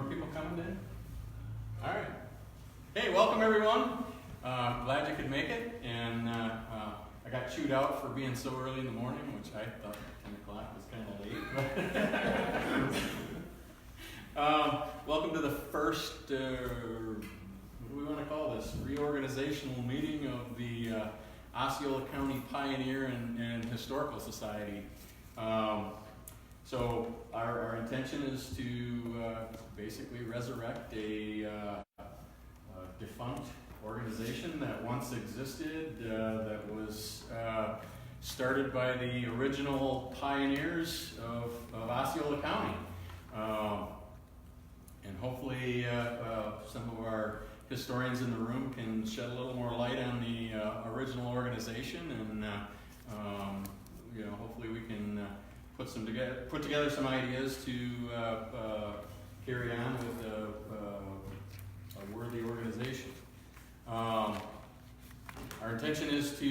people coming in? All right. Hey, welcome everyone. Glad you could make it. And I got chewed out for being so early in the morning, which I thought 10 o'clock was kind of late. Welcome to the first, what do we want to call this? Reorganizational meeting of the Osceola County Pioneer and Historical Society. So our intention is to basically resurrect a defunct organization that once existed, that was started by the original pioneers of Osceola County. And hopefully some of our historians in the room can shed a little more light on the original organization, and hopefully we can put together some ideas to carry on with a worthy organization. Our intention is to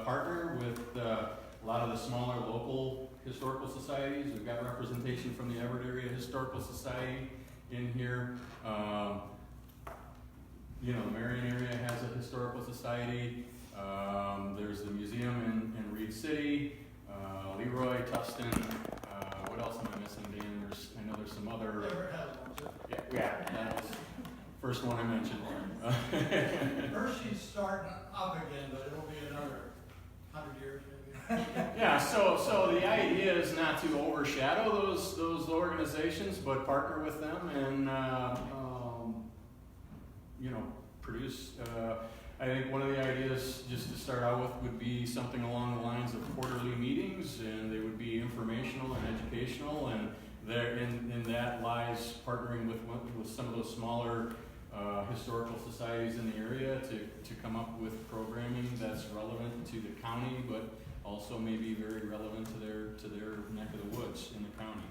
partner with a lot of the smaller local historical societies. We've got representation from the Everett Area Historical Society in here. The Marion area has a historical society. There's the museum in Reed City. Leroy, Tustin, what else am I missing, Dan? I know there's some other. Everett has one, too. Yeah, that was the first one I mentioned. Hershey's starting up again, but it'll be another 100 years maybe. Yeah, so the idea is not to overshadow those organizations, but partner with them and produce. I think one of the ideas, just to start out with, would be something along the lines of quarterly meetings, and they would be informational and educational, and there in that lies partnering with some of those smaller historical societies in the area to come up with programming that's relevant to the county, but also maybe very relevant to their neck of the woods in the county.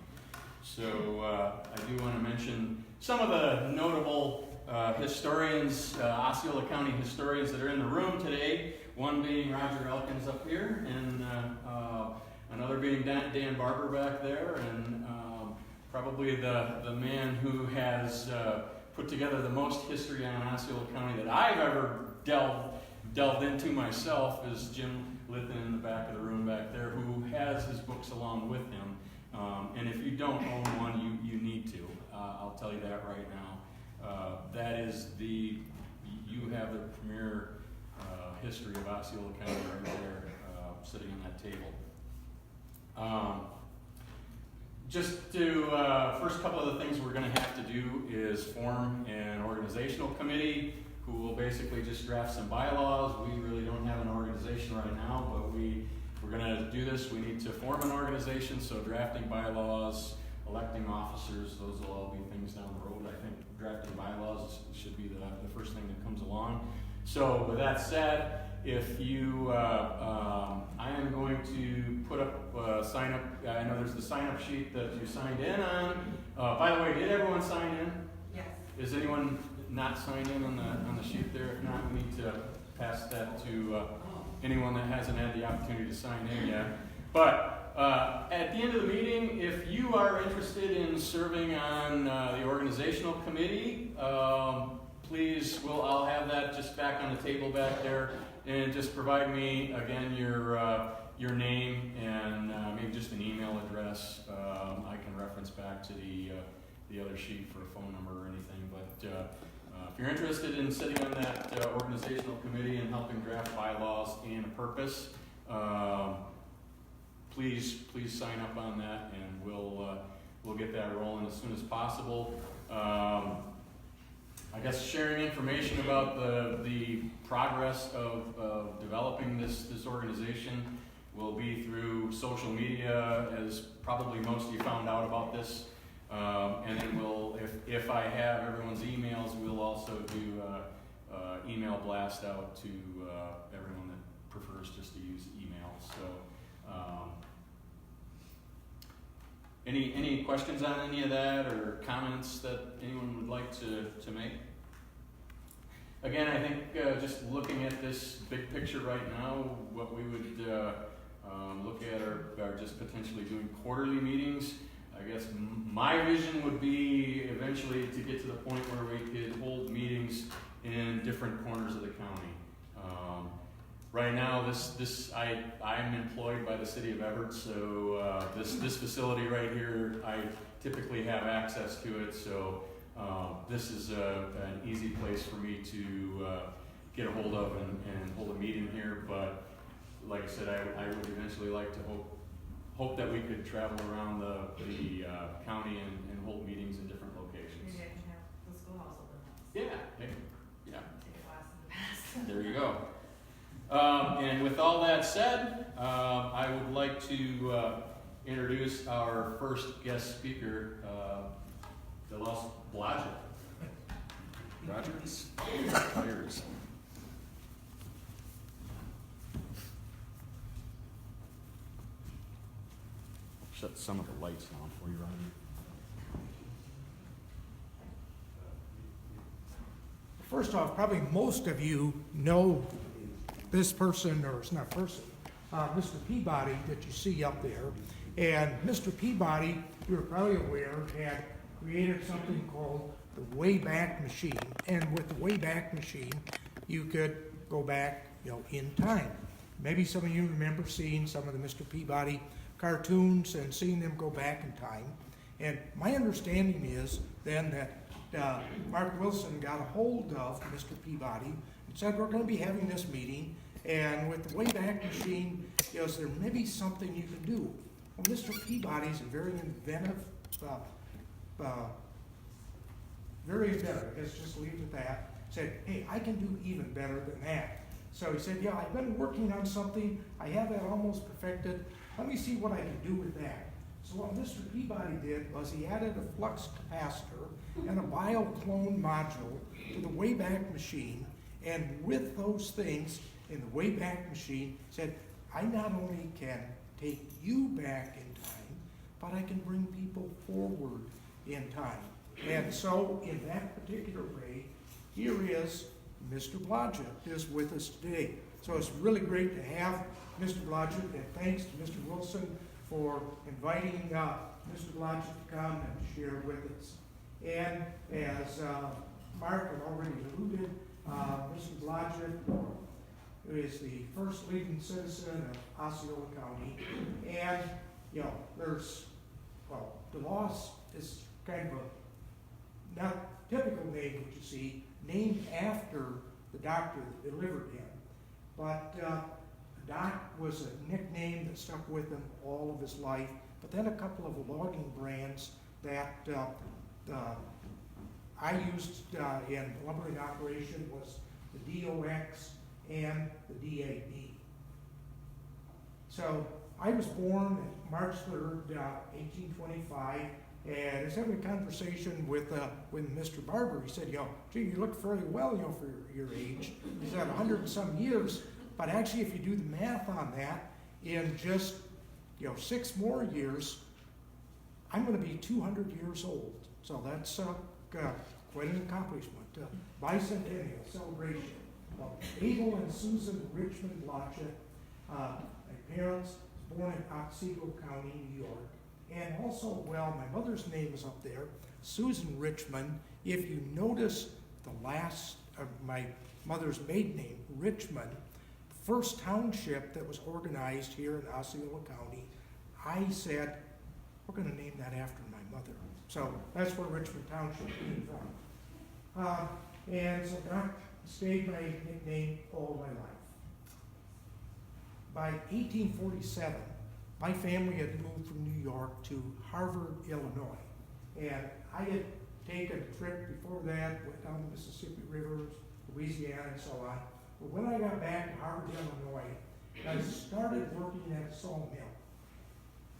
So I do want to mention some of the notable historians, Osceola County historians that are in the room today. One being Roger Elkins up here, and another being Dan Barber back there, and probably the man who has put together the most history on Osceola County that I've ever delved into myself is Jim Litton in the back of the room back there, who has his books along with him. And if you don't own one, you need to. I'll tell you that right now. That is you have the premier history of Osceola County right there, sitting on that table. Just to, first couple of the things we're going to have to do is form an organizational committee who will basically just draft some bylaws. We really don't have an organization right now, but we're going to do this. We need to form an organization, so drafting bylaws, electing officers, those will all be things down the road. I think drafting bylaws should be the first thing that comes along. So with that said, if you, I am going to put up, sign up, I know there's the sign up sheet that you signed in on. By the way, did everyone sign in? Yes. Is anyone not signed in on the sheet there? If not, we need to pass that to anyone that hasn't had the opportunity to sign in yet. But at the end of the meeting, if you are interested in serving on the organizational committee, please, I'll have that just back on the table back there, and just provide me again your name and maybe just an email address. I can reference back to the other sheet for a phone number or anything. But if you're interested in sitting on that organizational committee and helping draft bylaws and a purpose, please sign up on that, and we'll get that rolling as soon as possible. I guess sharing information about the progress of developing this organization will be through social media, as probably most of you found out about this. And then if I have everyone's emails, we'll also do email blast out to everyone that prefers just to use email. So any questions on any of that, or comments that anyone would like to make? Again, I think just looking at this big picture right now, what we would look at are just potentially doing quarterly meetings. I guess my vision would be eventually to get to the point where we could hold meetings in different corners of the county. Right now, I'm employed by the city of Everett, so this facility right here, I typically have access to it, so this is an easy place for me to get a hold of and hold a meeting here. But like I said, I would eventually like to hope that we could travel around the county and hold meetings in different locations. Maybe I can have the schoolhouse open house. Yeah, maybe. Yeah. Take a class in the past. There you go. And with all that said, I would like to introduce our first guest speaker, Delos Blodgett. Rogers? Tires. Shut some of the lights down for you, Roger. First off, probably most of you know this person, or it's not person, Mr. Peabody that you see up there. And Mr. Peabody, you're probably aware, had created something called the Wayback Machine. And with the Wayback Machine, you could go back, in time. Maybe some of you remember seeing some of the Mr. Peabody cartoons and seeing them go back in time. And my understanding is then that Mark Wilson got a hold of Mr. Peabody and said, we're going to be having this meeting, and with the Wayback Machine, is there maybe something you can do? Well, Mr. Peabody's a very inventive, let's just leave it at that. Said, hey, I can do even better than that. So he said, yeah, I've been working on something, I have that almost perfected, let me see what I can do with that. So what Mr. Peabody did was he added a flux capacitor and a bioclone module to the Wayback Machine, and with those things in the Wayback Machine, said, I not only can take you back in time, but I can bring people forward in time. And so in that particular way, here is Mr. Blodgett is with us today. So it's really great to have Mr. Blodgett, and thanks to Mr. Wilson for inviting Mr. Blodgett to come and to share with us. And as Mark had already alluded, Mr. Blodgett is the first leading citizen of Osceola County. And, Delos is kind of a not typical name that you see, named after the doctor that delivered him. But Doc was a nickname that stuck with him all of his life. But then a couple of logging brands that I used in lumbering operation was the DOX and the DAB. So I was born March 3rd, 1825, and I was having a conversation with Mr. Barber. He said, gee, you look fairly well, for your age. He's had 100 and some years, but actually if you do the math on that, in just 6 more years, I'm going to be 200 years old. So that's quite an accomplishment. Bicentennial celebration. Abel and Susan Richmond Blodgett, my parents, born in Otsego County, New York. And also, my mother's name is up there, Susan Richmond. If you notice the last of my mother's maiden name, Richmond, the first township that was organized here in Osceola County, I said, we're going to name that after my mother. So that's where Richmond Township came from. And so Doc stayed my nickname all my life. By 1847, my family had moved from New York to Harvard, Illinois. And I had taken a trip before that, went down the Mississippi River, Louisiana, and so on. But when I got back to Harvard, Illinois, I started working at a sawmill.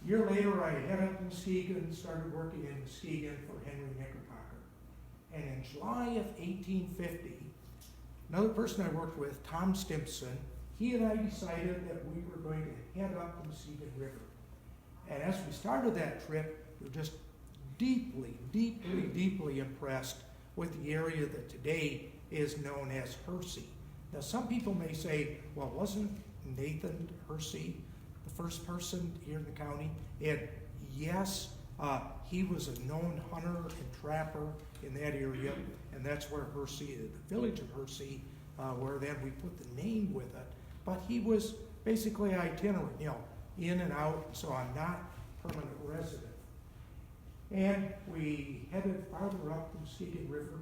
A year later, I headed up to Muskegon, started working in Muskegon for Henry Knickerbocker. And in July of 1850, another person I worked with, Tom Stimpson, he and I decided that we were going to head up the Muskegon River. And as we started that trip, we were just deeply, deeply, deeply impressed with the area that today is known as Hersey. Now, some people may say, well, wasn't Nathan Hersey the first person here in the county? And yes, He was a known hunter and trapper in that area, and that's where Hersey, the village of Hersey, where then we put the name with it. But he was basically itinerant, in and out, so I'm not permanent resident. And we headed farther up the Muskegon River,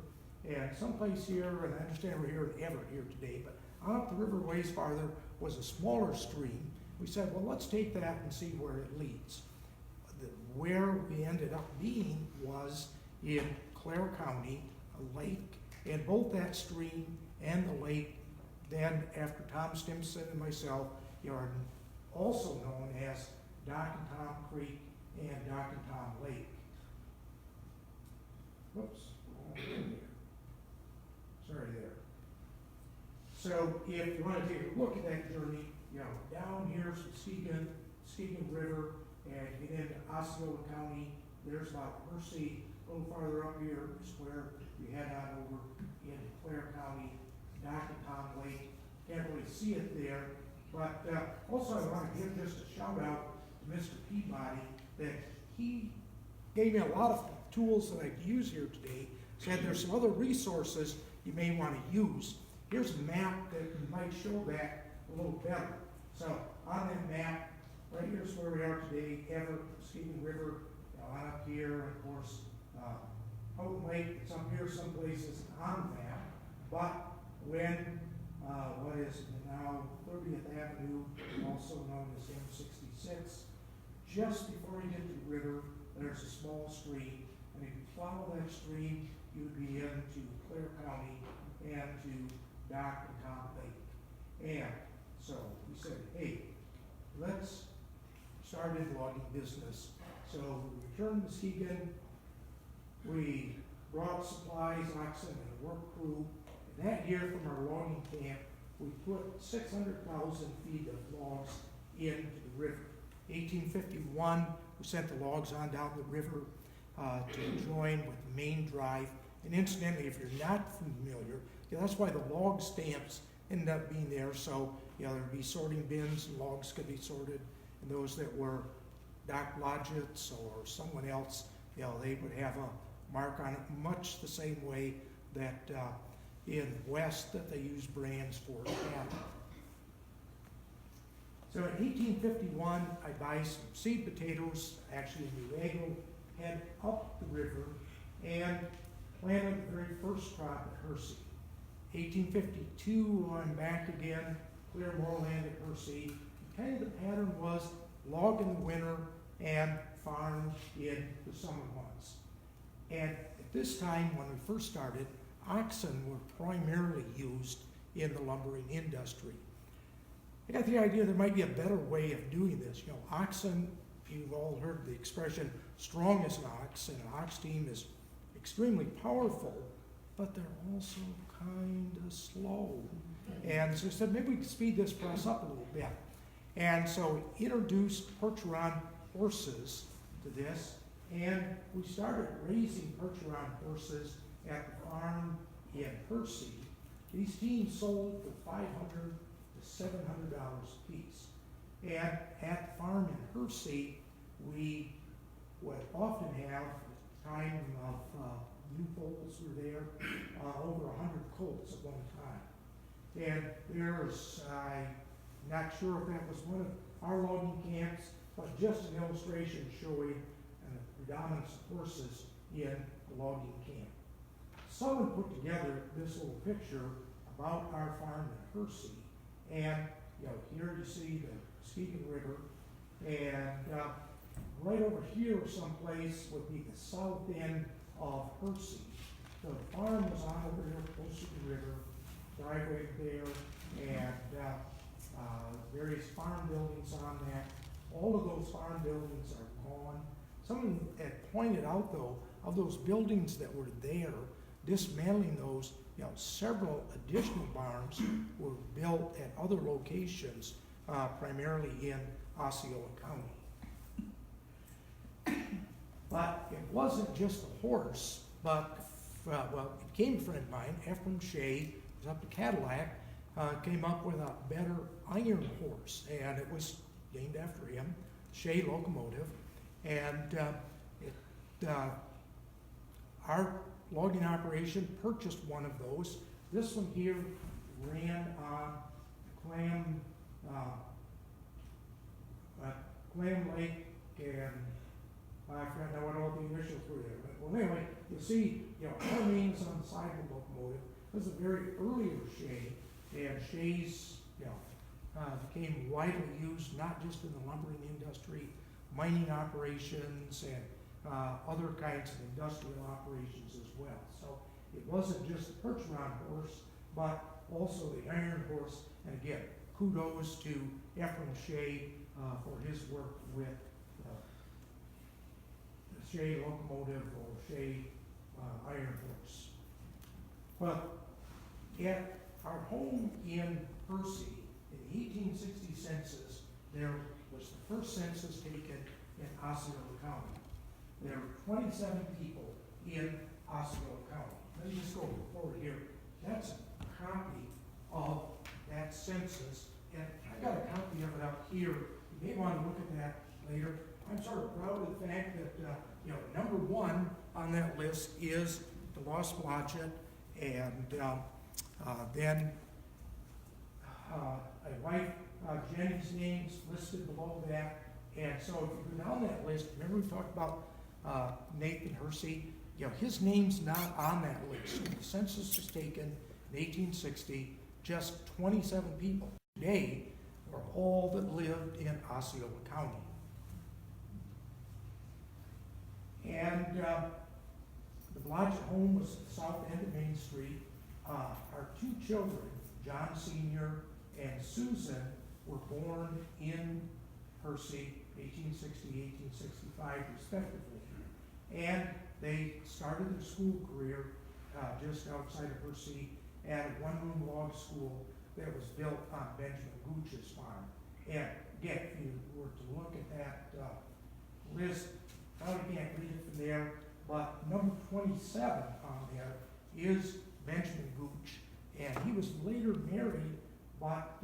and someplace here, and I understand we're here in Everett here today, but on up the river ways farther was a smaller stream. We said, well, let's take that and see where it leads. Where we ended up being was in Clare County, a lake, and both that stream and the lake, then after Tom Stimson and myself, are also known as Doc and Tom Creek and Doc and Tom Lake. Whoops, sorry there. So if you want to take a look at that journey, down here's Muskegon River, and you get into Osceola County, there's about Hersey. A little farther up here is where you head on over into Clare County, Doc and Tom Lake. Can't really see it there, but also I want to give just a shout out to Mr. Peabody that he gave me a lot of tools that I could use here today. Said there's some other resources you may want to use. Here's a map that might show that a little better. So on that map, right here's where we are today, Everett, Muskegon River, on up here, and of course, Houghton Lake, it's up here someplace isn't on the map. But when, what is now 30th Avenue, also known as M66, just before you get to the river, there's a small stream, and if you follow that stream, you would be into Clare County and to Doc and Tom Lake. And so we said, hey, let's start in logging business. So we returned to Muskegon. We brought supplies, oxen, and a work crew. And that year from our logging camp, we put 600,000 feet of logs into the river. 1851, we sent the logs on down the river to join with the main drive. And incidentally, if you're not familiar, that's why the log stamps ended up being there. So there'd be sorting bins, and logs could be sorted, and those that were Doc Blodgett's or someone else, they would have a mark on it, much the same way that in West that they use brands for cattle. So in 1851, I buy some seed potatoes, actually in Newaygo, head up the river, and planted the very first crop at Hersey. 1852, I'm back again, clear moorland at Hersey. Kind of the pattern was log in the winter and farm in the summer months. And at this time, when we first started, oxen were primarily used in the lumbering industry. I got the idea there might be a better way of doing this. Oxen, you've all heard the expression, strong as an ox, and an ox team is extremely powerful, but they're also kind of slow. And so I said, maybe we could speed this process up a little bit. And so we introduced Percheron horses to this, and we started raising Percheron horses at the farm in Hersey. These teams sold for $500 to $700 a piece. And at the farm in Hersey, we would often have, at the time of new foals were there, over 100 colts at one time. And there's, I'm not sure if that was one of our logging camps, but just an illustration showing the predominance of horses in the logging camp. Someone put together this little picture about our farm in Hersey, and here you see the Muskegon River, and right over here someplace would be the south end of Hersey. So the farm was on over here close to the river, driveway there, and various farm buildings on that. All of those farm buildings are gone. Someone had pointed out, though, of those buildings that were there, dismantling those, several additional barns were built at other locations, primarily in Osceola County. But it wasn't just the horse, but, it became a friend of mine, Ephraim Shea, was up to Cadillac, came up with a better iron horse, and it was named after him, Shea locomotive, and our logging operation purchased one of those. This one here ran on Clam Lake, and I forgot now what all the initials were there. But, well, anyway, you see, our names on the side of the locomotive. This is a very earlier Shay, and Shays, became widely used not just in the lumbering industry, mining operations, and other kinds of industrial operations as well. So it wasn't just the Percheron horse, but also the iron horse. And again, kudos to Ephraim Shay for his work with the Shay locomotive or Shay iron horse. But at our home in Percy, in the 1860 census, there was the first census taken in Osceola County. There were 27 people in Osceola County. Let me just go forward here. That's a copy of that census, and I got a copy of it up here. You may want to look at that later. I'm sort of proud of the fact that number one on that list is the Lost Blodgett, and then a wife, Jenny's name's listed below that. And so if you go down that list, remember we talked about Nathan Hersey? His name's not on that list. The census was taken in 1860, just 27 people. Today are all that lived in Osceola County. And the Blodgett home was at the south end of Main Street. Our two children, John Sr. and Susan, were born in Percy, 1860, 1865, respectively. And they started their school career just outside of Percy at a one-room log school that was built on Benjamin Gooch's farm. And again, if you were to look at that list, I can't read it from there, but number 27 on there is Benjamin Gooch, and he was later married, but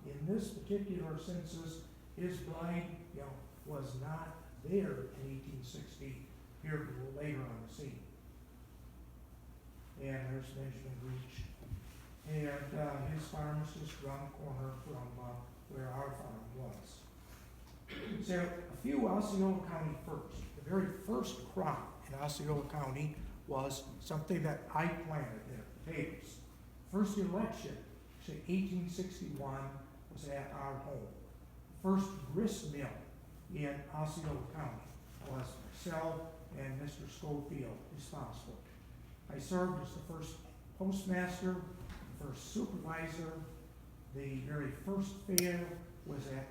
in this particular census, his bride, was not there in 1860, here a little later on the scene. And there's Benjamin Gooch. And his farm is just around the corner from where our farm was. So a few Osceola County first. The very first crop in Osceola County was something that I planted there, potatoes. First election, 1861, was at our home. First grist mill in Osceola County was myself and Mr. Schofield responsible. I served as the first postmaster, the first supervisor. The very first fair was at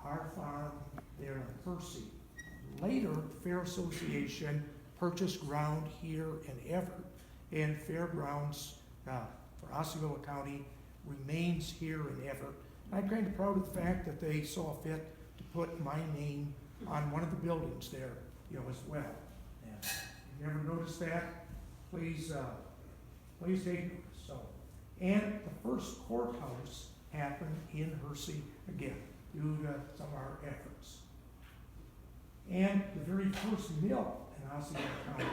our farm there in Percy. Later, the Fair Association purchased ground here in Everett, and fairgrounds for Osceola County remains here in Everett. I'm kind of proud of the fact that they saw fit to put my name on one of the buildings there, as well. And if you ever noticed that, please take notice. So, and the first courthouse happened in Hersey again, due to some of our efforts. And the very first mill in Osceola County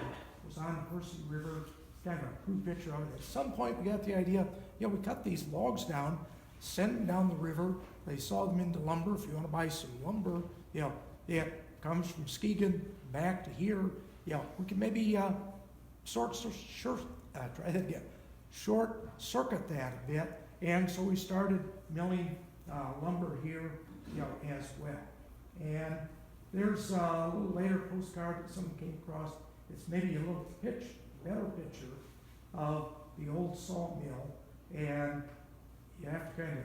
was on the Hersey River. Kind of a crude picture of it. At some point, we got the idea, we cut these logs down, send them down the river. They saw them into lumber. If you want to buy some lumber, it comes from Muskegon back to here. We can maybe short circuit that a bit. And so we started milling lumber here, as well. And there's a little later postcard that someone came across. It's maybe a little better picture of the old sawmill, and you have to kind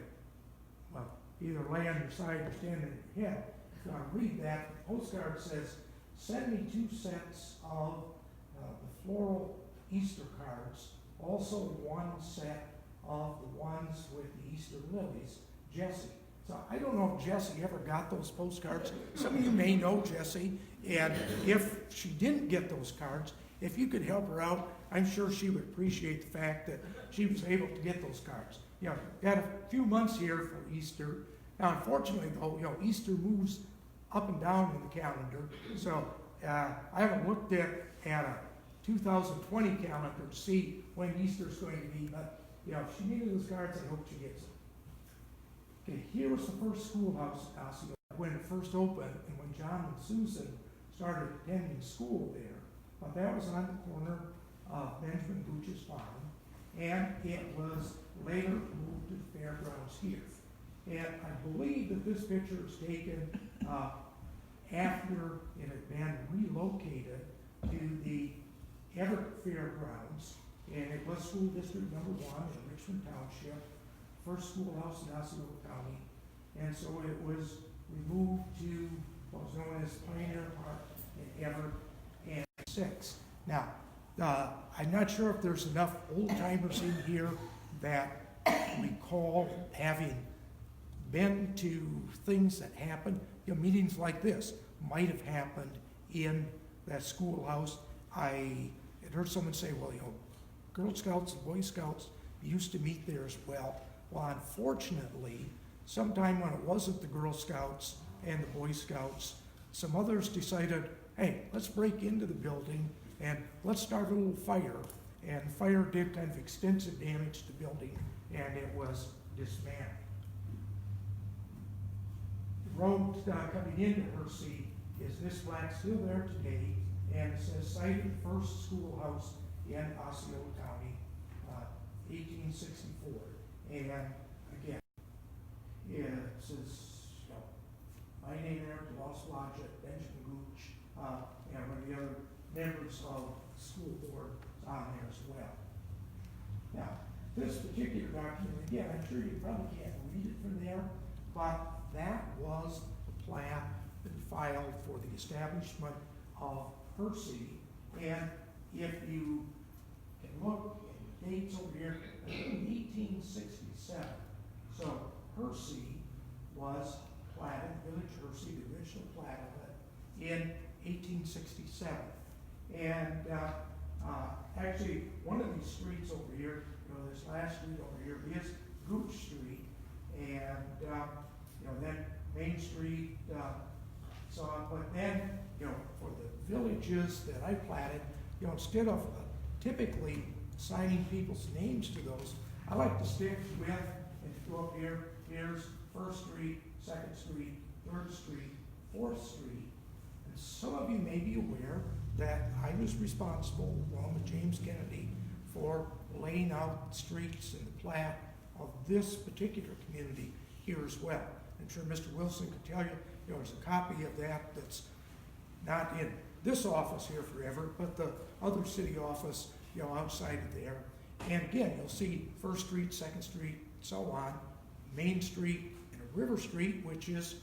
of, either lay on your side or stand on your head. If you want to read that, the postcard says, "Send me 2 sets of the floral Easter cards, also 1 set of the ones with the Easter lilies, Jesse." So I don't know if Jessie ever got those postcards. Some of you may know Jessie, and if she didn't get those cards, if you could help her out, I'm sure she would appreciate the fact that she was able to get those cards. Got a few months here for Easter. Now, unfortunately, though, Easter moves up and down in the calendar. So I haven't looked at a 2020 calendar to see when Easter's going to be, but, you know, if she needed those cards, I hope she gets them. Okay, here was the first schoolhouse in Osceola when it first opened, and when John and Susan started attending school there. But that was on the corner of Benjamin Gooch's farm, and it was later moved to the fairgrounds here. And I believe that this picture was taken after it had been relocated to the Everett Fairgrounds, and it was school district number 1 in Richmond Township, first schoolhouse in Osceola County, and so it was removed to what was known as Pioneer Park in Everett and 6. Now, I'm not sure if there's enough old timers in here that recall having been to things that happened. You know, meetings like this might have happened in that schoolhouse. I had heard someone say, well, you know, Girl Scouts and Boy Scouts used to meet there as well. Well, unfortunately, sometime when it wasn't the Girl Scouts and the Boy Scouts, some others decided, hey, let's break into the building and let's start a little fire. And fire did kind of extensive damage to the building, and it was dismantled. The road coming into Hersey is this flag still there today, and it says cited first schoolhouse in Osceola County, 1864. And again, it says, you know, my name there, DeLoss Lodge, Benjamin Gooch, and one of the other members of the school board is on there as well. Now, this particular document, again, I'm sure you probably can't read it from there, but that was the plat that filed for the establishment of Hersey. And if you can look at the dates over here, in 1867. So Hersey was platted, Village Hersey, the original plat of it, in 1867. And actually, one of these streets over here, you know, this last street over here is Gooch Street, and you know, then Main Street. But then, you know, for the villages that I platted, you know, instead of typically signing people's names to those, I like to stick with, and go up here, here's First Street, Second Street, Third Street, Fourth Street. And some of you may be aware that I was responsible, along with James Kennedy, for laying out streets in the plat of this particular community here as well. I'm sure Mr. Wilson could tell you, you know, there's a copy of that that's not in this office here forever, but the other city office, you know, outside of there. And again, you'll see First Street, Second Street, so on, Main Street, and a River Street, which is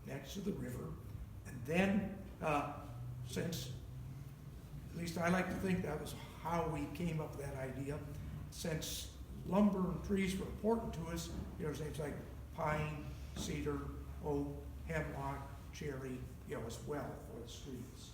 next to the river. And then, since, at least I like to think that was how we came up with that idea, since lumber and trees were important to us, you know, things like pine, cedar, oak, hemlock, cherry, you know, as well for the streets.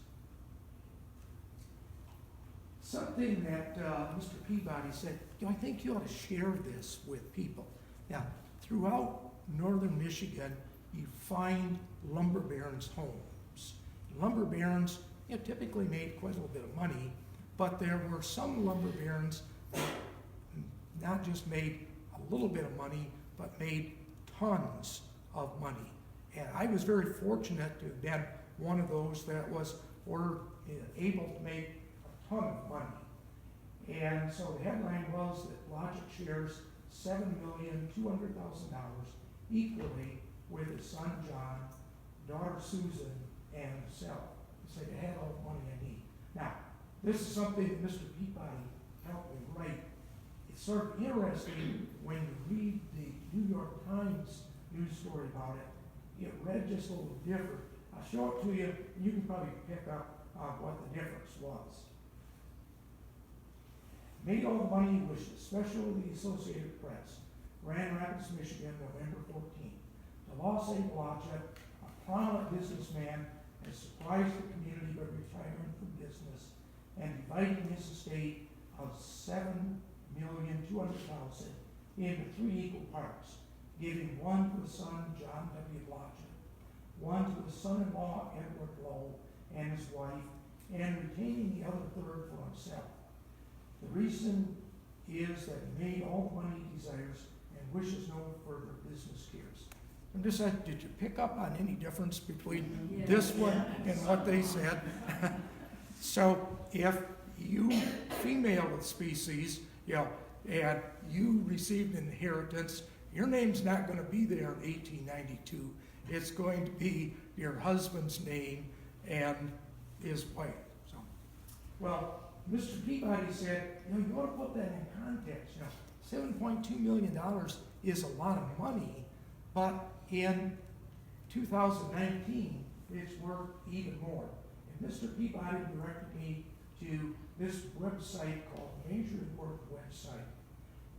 Something that Mr. Peabody said, you know, I think you ought to share this with people. Now, throughout northern Michigan, you find lumber barons' homes. Lumber barons, you know, typically made quite a little bit of money, but there were some lumber barons that not just made a little bit of money, but made tons of money. And I was very fortunate to have been one of those that was able to make a ton of money. And so the headline was that Logic shares $7,200,000 equally with his son John, daughter Susan, and himself. He said, I had all the money I need. Now, this is something that Mr. Peabody helped me write. It's sort of interesting when you read the New York Times news story about it. It read just a little different. I'll show it to you, and you can probably pick up what the difference was. Made all the money he wishes, especially the Associated Press. Grand Rapids, Michigan, November 14th. DeLoss A. Blodgett, a prominent businessman, has surprised the community by retiring from business and dividing his estate of $7,200,000 into 3 equal parts, giving one to his son, John W. Blodgett, one to his son-in-law, Edward Lowe, and his wife, and retaining the other third for himself. The reason is that he made all the money he desires and wishes no further business cares. I'm just saying, did you pick up on any difference between this one and what they said? So if you female of the species, and you received an inheritance, your name's not going to be there in 1892. It's going to be your husband's name and his wife. So, well, Mr. Peabody said, you ought to put that in context. $7.2 million is a lot of money, but in 2019, it's worth even more. And Mr. Peabody directed me to this website called Major Worth Website.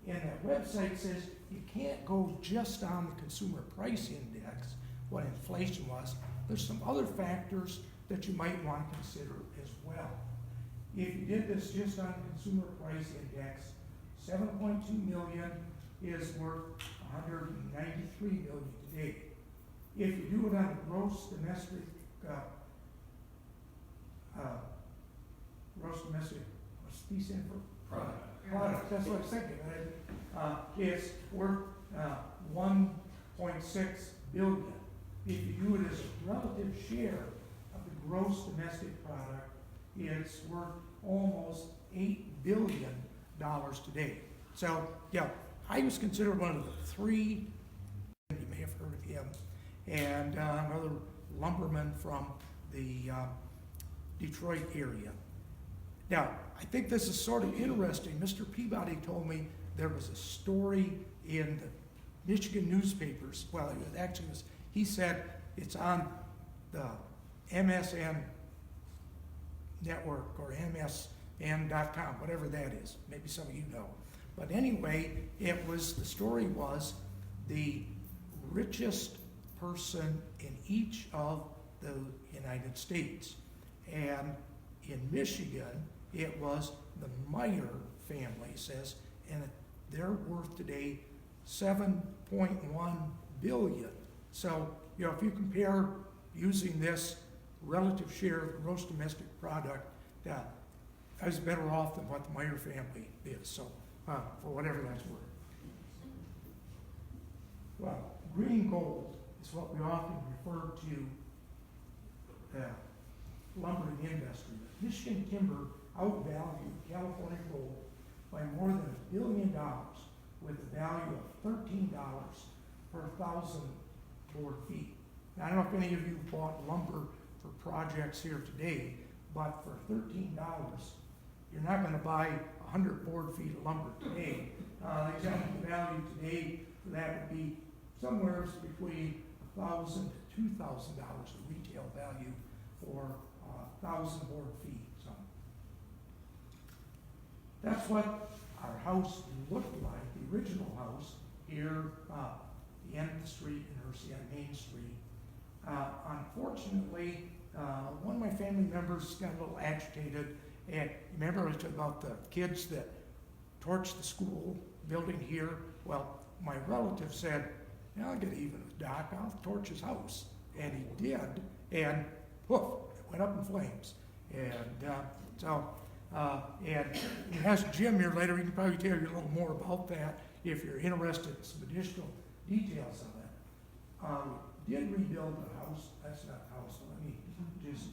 And that website says you can't go just on the consumer price index, what inflation was. There's some other factors that you might want to consider as well. If you did this just on the consumer price index, 7.2 million is worth 193 million today. If you do it on the gross domestic what's the stand for? Product. That's what I was thinking. It's worth 1.6 billion. If you do it as a relative share of the gross domestic product, it's worth almost $8 billion today. So, I was considered one of the three, you may have heard of him, and another lumberman from the Detroit area. Now, I think this is sort of interesting. Mr. Peabody told me there was a story in the Michigan newspapers. Well, he said it's on the MSN network or MSN.com, whatever that is. Maybe some of you know. But anyway, the story was the richest person in each of the United States. And in Michigan, it was the Meyer family, says, and they're worth today $7.1 billion. So, if you compare using this relative share of the gross domestic product, I was better off than what the Meyer family is. So, for whatever that's worth. Well, green gold is what we often refer to the lumbering industry. Michigan timber outvalued California gold by more than $1 billion, with a value of $13 per 1,000 board feet. Now, I don't know if any of you bought lumber for projects here today, but for $13, you're not going to buy 100 board feet of lumber today. The exact value today for that would be somewhere between $1,000 to $2,000, the retail value for 1,000 board feet. So that's what our house looked like, the original house here, the end of the street in Hersey on Main Street. Unfortunately, one of my family members got a little agitated, and remember I was talking about the kids that torched the school building here? Well, my relative said, I'll get even with Doc, I'll torch his house. And he did, and poof, it went up in flames. And and he has Jim here later, he can probably tell you a little more about that if you're interested in some additional details on that. Did rebuild the house, that's not the house, so let me just,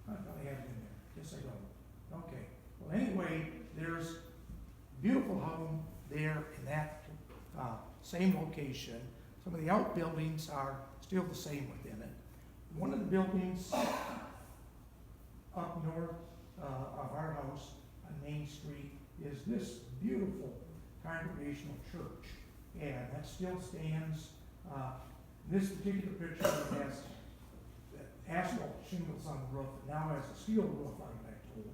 I thought I had it in there, yes I don't. Okay, well anyway, there's a beautiful home there in that same location. Some of the outbuildings are still the same within it. One of the buildings up north of our house on Main Street is this beautiful Congregational Church, and that still stands. This particular picture has asphalt shingles on the roof, and now has a steel roof on it, I'm told.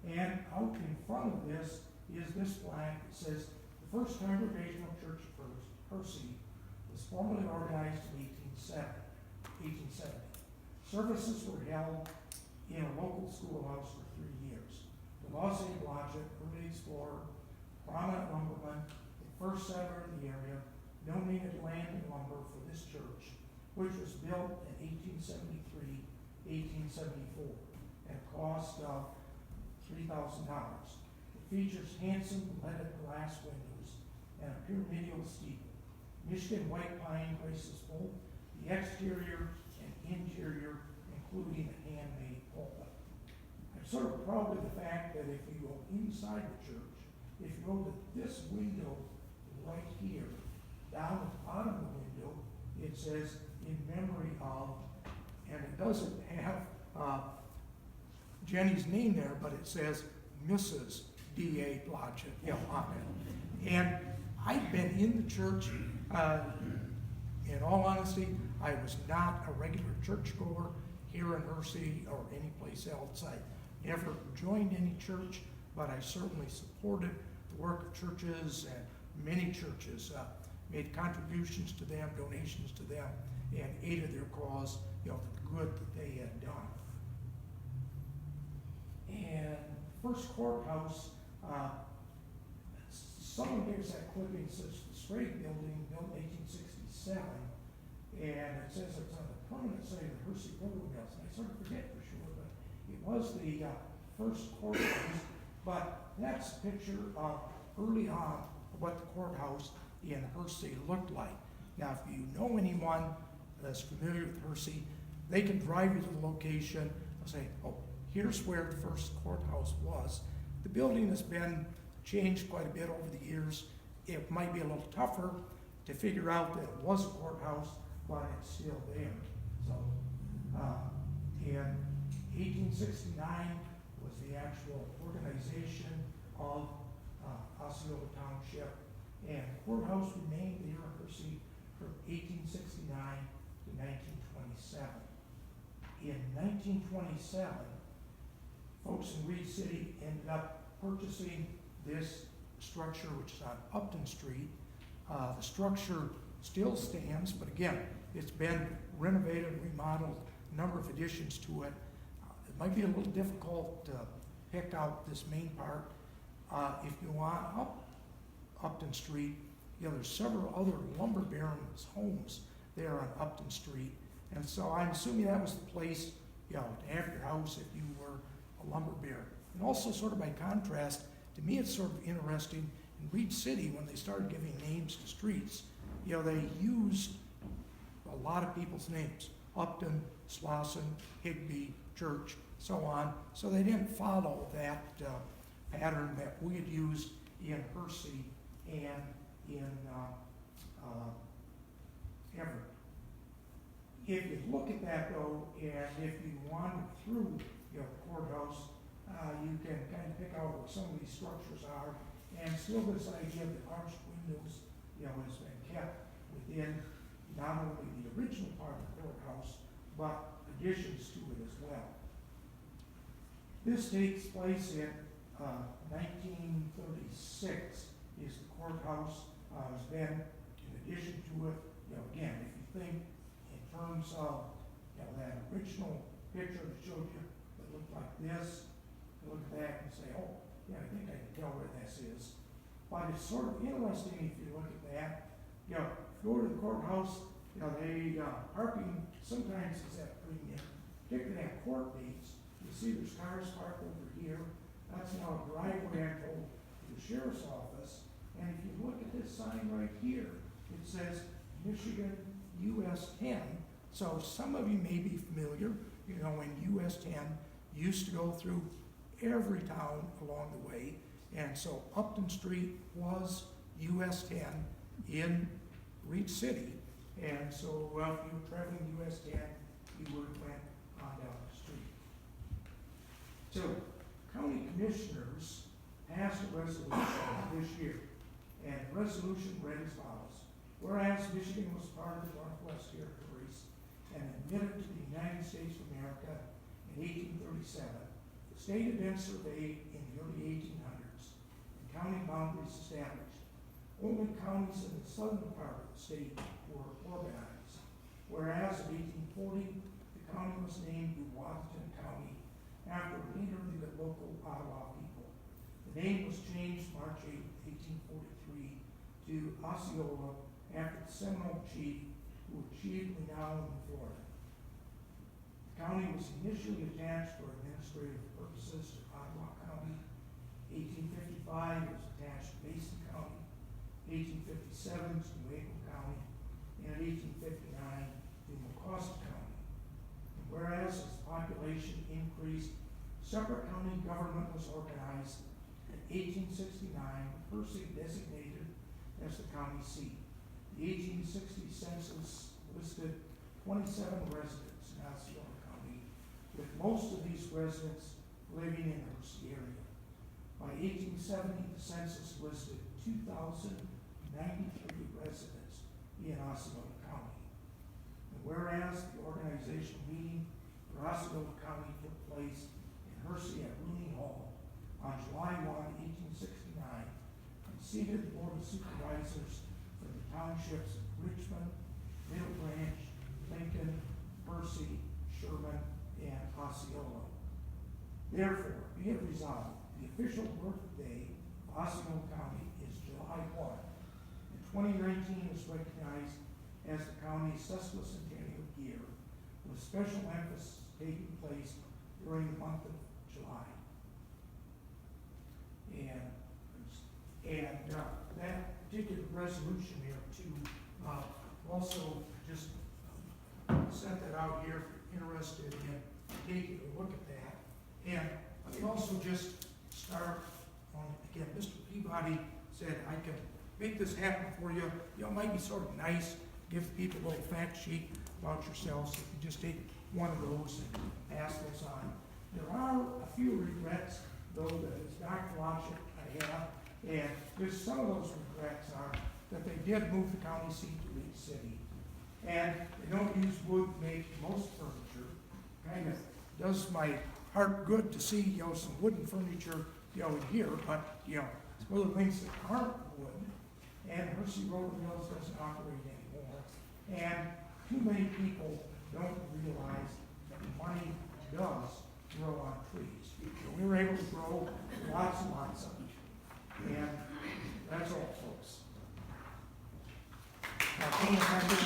And out in front of this is this plaque that says, the First Congregational Church of Hersey was formally organized in 1870. Services were held in a local schoolhouse for 3 years. The Los Angeles early explorer, prominent lumberman, the first settler in the area, donated land and lumber for this church, which was built in 1873, 1874. at a cost of $3,000. It features handsome leaded glass windows and a pyramidal steeple. Michigan white pine graces both the exterior and interior, including a handmade pulpit. I'm sort of proud of the fact that if you go inside the church, if you go to this window right here, down at the bottom of the window, it says in memory of, and it doesn't have Jenny's name there, but it says Mrs. D.A. Blodgett, on it. And I've been in the church, in all honesty, I was not a regular churchgoer here in Hershey or any place else. I never joined any church, but I certainly supported the work of churches, and many churches made contributions to them, donations to them, and aided their cause, for the good that they had done. And first courthouse, someone gave us that clipping, says the Sprague Building, built in 1867, and it says it's on the permanent site of the Hersey River Mills, and I sort of forget for sure, but it was the first courthouse. But that's a picture of early on what the courthouse in Hersey looked like. Now, if you know anyone that's familiar with Hersey, they can drive you to the location and say, oh, here's where the first courthouse was. The building has been changed quite a bit over the years. It might be a little tougher to figure out that it was a courthouse, but it's still there. So, in 1869 was the actual organization of Osceola Township, and the courthouse remained there in Hersey from 1869 to 1927. In 1927, folks in Reed City ended up purchasing this structure, which is on Upton Street. The structure still stands, but again, it's been renovated, remodeled, a number of additions to it. It might be a little difficult to pick out this main part. If you want up Upton Street, there's several other lumber barons' homes there on Upton Street. And so I'm assuming that was the place, to have your house if you were a lumber baron. And also sort of by contrast, to me it's sort of interesting, in Reed City, when they started giving names to streets, they used a lot of people's names. Upton, Slauson, Higby, Church, so on. So they didn't follow that pattern that we had used in Hersey and in Everett. If you look at that though, and if you wander through the courthouse, you can kind of pick out what some of these structures are, and still this idea that arched windows, has been kept within not only the original part of the courthouse, but additions to it as well. This takes place in 1936, is the courthouse. Has been, in addition to it, again, if you think in terms of that original picture that showed you that looked like this, you look at that and say, oh, yeah, I think I can tell where this is. But it's sort of interesting if you look at that. If you go to the courthouse, they parking sometimes is at premium, particularly at court dates. You see there's cars parked over here. That's now a driveway, I'm told, to the sheriff's office. And if you look at this sign right here, it says Michigan US 10. So some of you may be familiar, when US 10 used to go through every town along the way. And so Upton Street was US 10 in Reed City. And so if you were traveling US 10, you would have went on down the street. So county commissioners passed a resolution this year. And the resolution read as follows. Whereas Michigan was part of the Northwest Territories and admitted to the United States of America in 1837, the state had been surveyed in the early 1800s and county boundaries established. Only counties in the southern part of the state were organized. Whereas in 1840, the county was named Waterton County after a leader of the local Ottawa people. The name was changed March 8, 1843 to Osceola after the Seminole chief who achieved renown in Florida. County was initially attached for administrative purposes to Ottawa County. 1855, it was attached to Mason County. 1857 to Nuevo County. And 1859 to Mecosta County. And whereas as population increased, separate county government was organized. In 1869, Percy designated as the county seat. The 1860 census listed 27 residents in Osceola County, with most of these residents living in the Hershey area. By 1870, the census listed 2,093 residents in Osceola County. And whereas the organizational meeting for Osceola County took place in Hershey at Rooney Hall on July 1, 1869, and seated the Board of Supervisors for the townships of Richmond, Middle Branch, Lincoln, Percy, Sherman, and Osceola. Therefore, be it resolved, the official birthday of Osceola County is July 1, and 2019 is recognized as the county's sesquicentennial year, with special emphasis taking place during the month of July. And that particular resolution here too, also just sent that out here if you're interested in taking a look at that. And let me also just start on, again, Mr. Peabody said, I can make this happen for you. You know, it might be sort of nice, give people a little fact sheet about yourselves. If you just take one of those and pass those on. There are a few regrets, though, that as Dr. Logic I have, and there's some of those regrets are that they did move the county seat to League City. And they don't use wood to make most furniture. Kind of does my heart good to see, you know, some wooden furniture, you know, in here, but, you know, some of the things that aren't wood. And Hershey Roller Mills doesn't operate anymore. And too many people don't realize that money does grow on trees. So we were able to grow lots and lots of them. And that's all, folks. Now, King, thank you.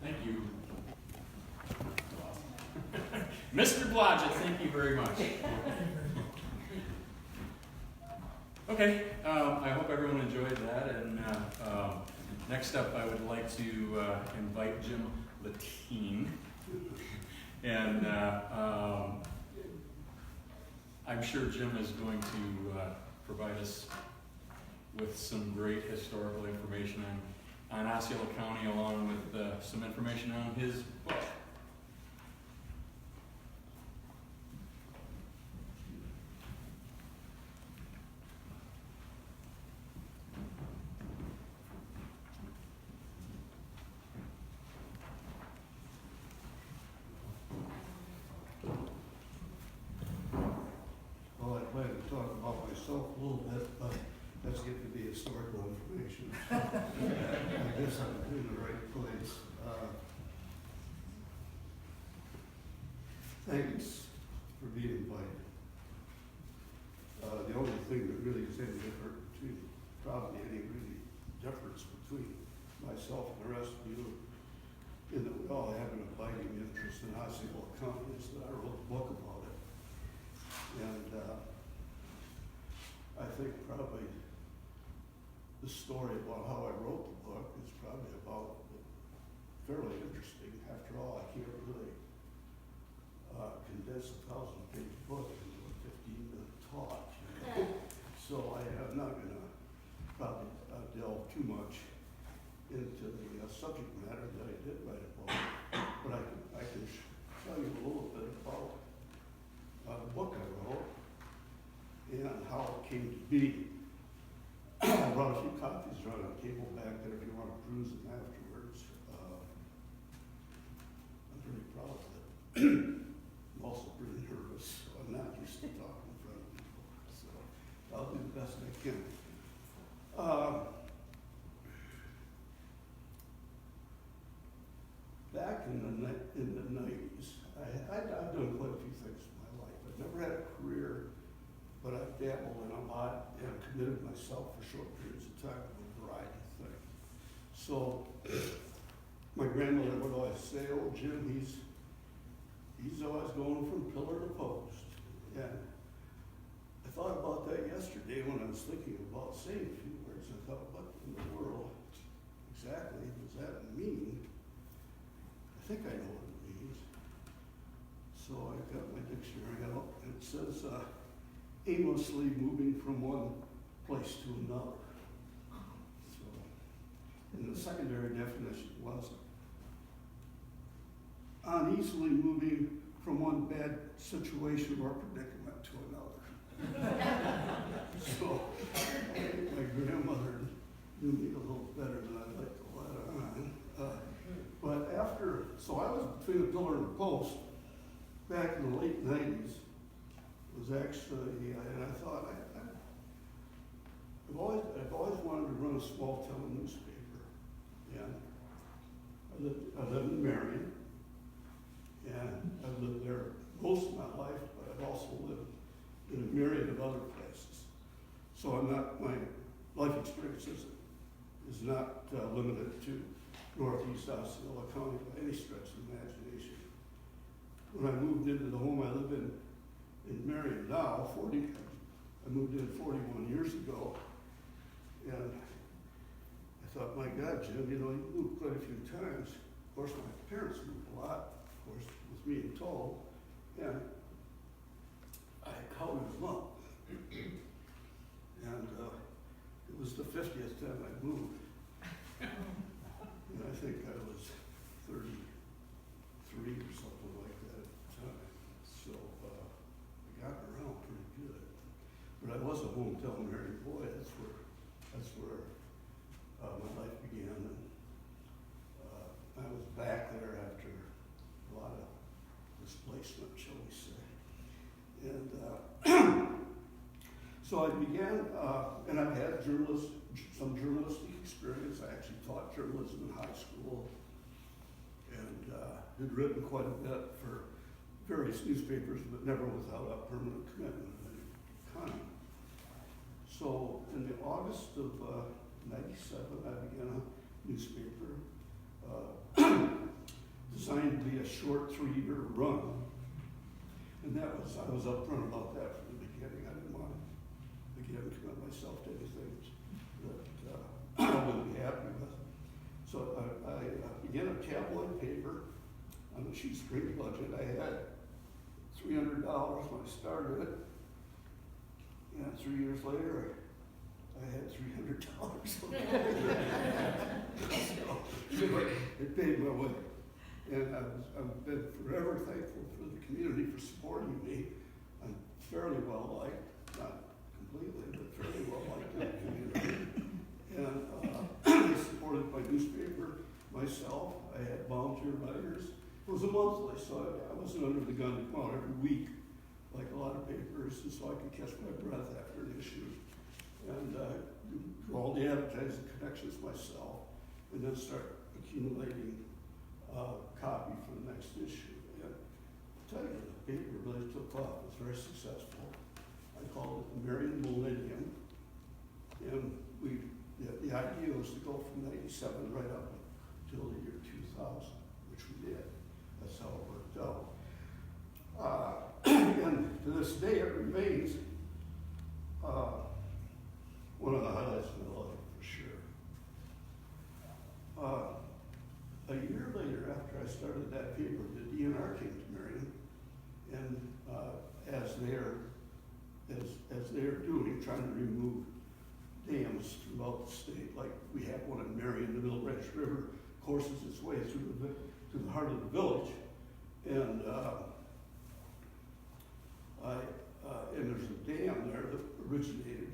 Thank you. Mr. Blodgett, thank you very much. Okay, I hope everyone enjoyed that, and next up I would like to invite Jim Latine, and I'm sure Jim is going to provide us with some great historical information on Osceola County, along with some information on his book. Well, I plan to talk about myself a little bit, but let's get to the historical information. I guess I'm in the right place. Thanks for being invited. The only thing that really is any different between, probably any really difference between myself and the rest of you, in that we all have an abiding interest in Osceola County, is that I wrote a book about it. And I think probably the story about how I wrote the book is probably about fairly interesting. After all, I can't really condense a 1,000-page book into a 15-minute talk. So I'm not going to probably delve too much into the subject matter that I did write about, but I can tell you a little bit about the book I wrote and how it came to be. I brought a few copies around on a table back there if you want to peruse them afterwards. I'm pretty proud of it. I'm also pretty nervous, so I'm not used to talking in front of people. So I'll do the best I can. Back in the 90s, I I've done quite a few things in my life. I've never had a career, but I've dabbled in a lot and committed myself for short periods of time to a variety of things. So, my grandmother would always say, "Oh, Jim, he's always going from pillar to post." And I thought about that yesterday when I was thinking about saying a few words. I thought, what in the world exactly does that mean? I think I know what it means. So I got my dictionary out, and it says, aimlessly moving from one place to another. So, and the secondary definition was uneasily moving from one bad situation or predicament to another. So, I think my grandmother knew me a little better than I'd like to let on. But so I was between the pillar and the post back in the late 90s. Was actually, and I thought, I've always wanted to run a small town newspaper. And I live in Marion, and I've lived there most of my life, but I've also lived in a myriad of other places. So my life experience is not limited to northeast Osceola County by any stretch of the imagination. When I moved into the home I live in Marion now, I moved in 41 years ago, and I thought, my God, Jim, you moved quite a few times. Of course, my parents moved a lot, of course, with me and told, and I counted them up. And it was the 50th time I moved. And I think I was 33 or something like that at the time. So I got around pretty good. But I was a hometown Marion boy. That's where my life began. And I was back there after a lot of displacement, shall we say. And so I began, and I've had some journalistic experience. I actually taught journalism in high school, and had written quite a bit for various newspapers, but never without a permanent commitment of any kind. So in the August of '97, I began a newspaper designed to be a short 3-year run. And I was upfront about that from the beginning. I didn't want to, again, commit myself to anything that I wouldn't be happy with. So I began a tabloid paper on a shoestring budget. I had $300 when I started it. And 3 years later, I had $300. So it paid my way. And I've been forever thankful for the community for supporting me. I'm fairly well liked, not completely, but fairly well liked in the community. And I supported my newspaper myself. I had volunteer writers. It was a monthly, so I wasn't under the gun to come out every week like a lot of papers, and so I could catch my breath after an issue. And do all the advertising connections myself, and then start accumulating copy for the next issue. And I'll tell you, the paper really took off. It was very successful. I called it the Marion Millennium. And the idea was to go from '97 right up until the year 2000, which we did. That's how it worked out. And to this day, it remains one of the highlights of my life, for sure. A year later, after I started that paper, the DNR came to Marion, and as they're doing, trying to remove dams throughout the state, like we have one in Marion, the Mill Branch River courses its way through to the heart of the village, and and there's a dam there that originated,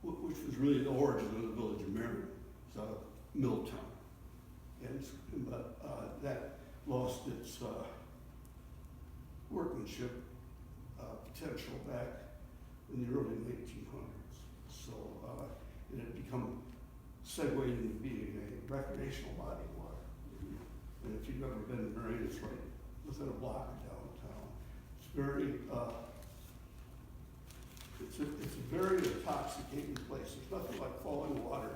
which was really the origin of the village of Marion. It's out of Milltown. But that lost its workmanship potential back in the early 1800s. So it had become segued into being a recreational body of water. And if you've ever been to Marion, it's right within a block of downtown. It's very, it's a very intoxicating place. There's nothing like falling water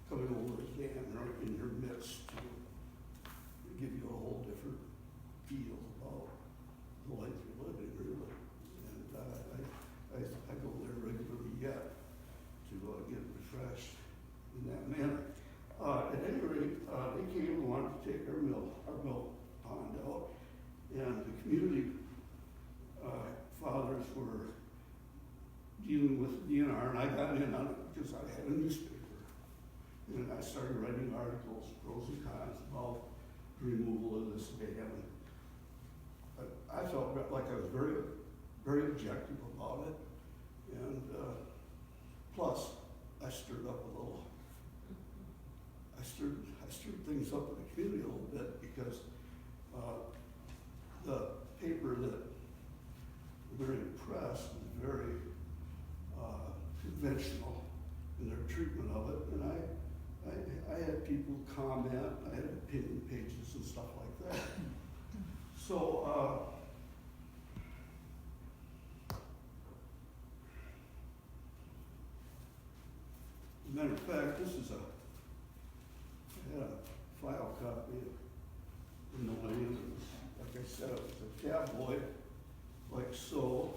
coming over a dam right in your midst to give you a whole different feel about the life you're living, really. And I go there regularly yet to get refreshed in that manner. At any rate, they came and wanted to take our mill pond out, and the community fathers were dealing with the DNR, and I got in on it because I had a newspaper. And I started writing articles, pros and cons, about the removal of this dam. I felt like I was very, very objective about it, and plus I stirred up a little. I stirred things up in the community a little bit because the paper that the Marion Press was very conventional in their treatment of it, and I had people comment, I had opinion pages and stuff like that. So, as a matter of fact, this is I had a file copy of the Millennium. Like I said, it was a tabloid, like so,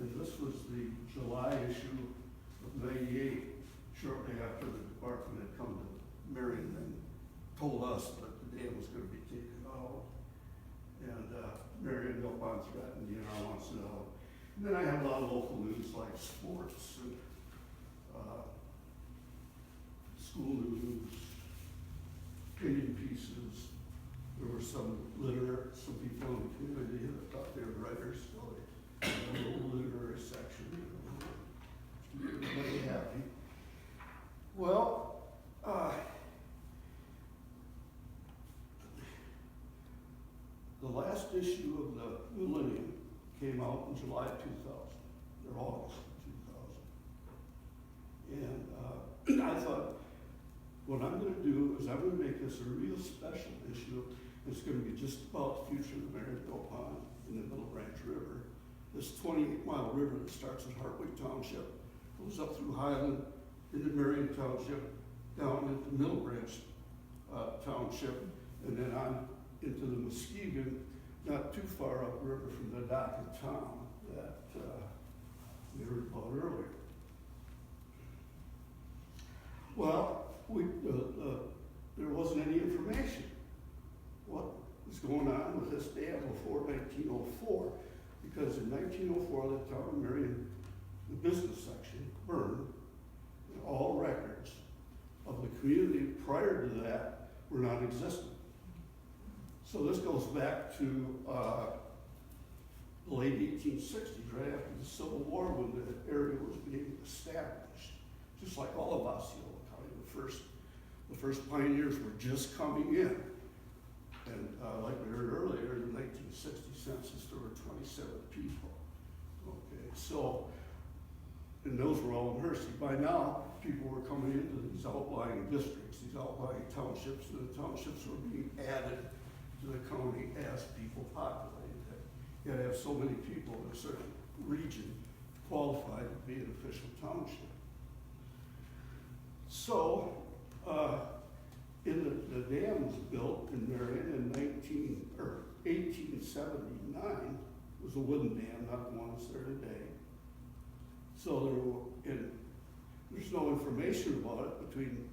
and this was the July issue of '98, shortly after the department had come to Marion and told us that the dam was going to be taken out. And Marion no pond threatened, wants to know. And then I have a lot of local news like sports and school news, opinion pieces. There were some people in the community that thought they were writers, so they had a little literary section, to keep everybody happy. Well, the last issue of the Millennium came out in July 2000, or August 2000. And I thought, what I'm going to do is I'm going to make this a real special issue. It's going to be just about the future of the Marysville Pond in the Middle Branch River. This 28-mile river that starts in Hartwick Township, goes up through Highland, into Marion Township, down into Middle Branch Township, and then on into the Muskegon, not too far upriver from the dock of town that we heard about earlier. Well, there wasn't any information. What was going on with this dam before 1904? Because in 1904, the town of Marion, the business section, burned, and all records of the community prior to that were non-existent. So this goes back to the late 1860s, right after the Civil War, when the area was being established, just like all of Osceola County. The first pioneers were just coming in. And like we heard earlier, in the 1960 census, there were 27 people. Okay, so, and those were all in Hershey. By now, people were coming into these outlying districts, these outlying townships, and the townships were being added to the county as people populated it. You had to have so many people in a certain region qualified to be an official township. So, the dam was built in Marion in 1879. It was a wooden dam, not the one that's there today. So there's no information about it between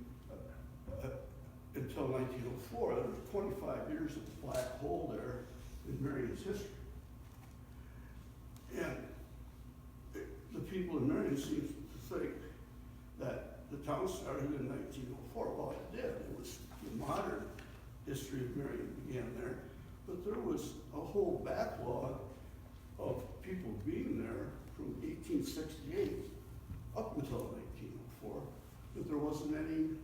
until 1904. There was 25 years of a black hole there in Marion's history. And the people in Marion seem to think that the town started in 1904. Well, it did. It was the modern history of Marion began there. But there was a whole backlog of people being there from 1868 up until 1904 that there wasn't any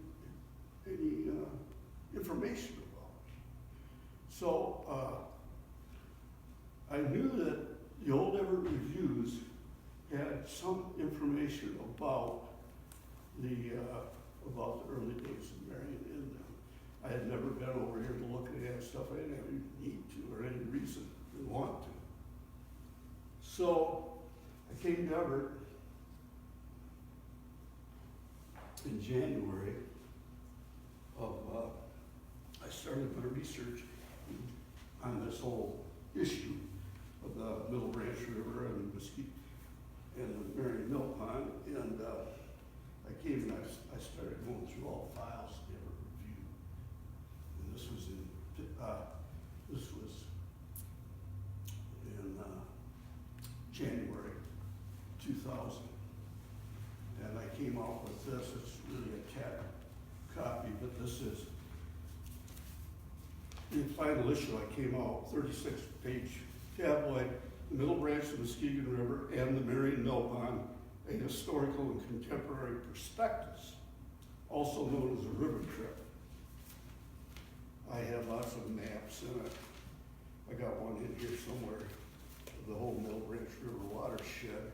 information about. So I knew that the Old Everett Reviews had some information about the early days of Marion in them. I had never been over here to look at stuff I didn't have any need to or any reason to want to. So I came to Everett in January of, I started my research on this whole issue of the Middle Branch River and Mesquite and the Marion Mill Pond, and I came and I started going through all the files they ever reviewed. And this was in January 2000. And I came out with this. It's really a cat copy, but this is the final issue. I came out 36-page tabloid, the Middle Branch of the Muskegon River and the Marion Mill Pond, a historical and contemporary prospectus, also known as a river trip. I had lots of maps in it. I got one in here somewhere, of the whole Middle Branch River watershed,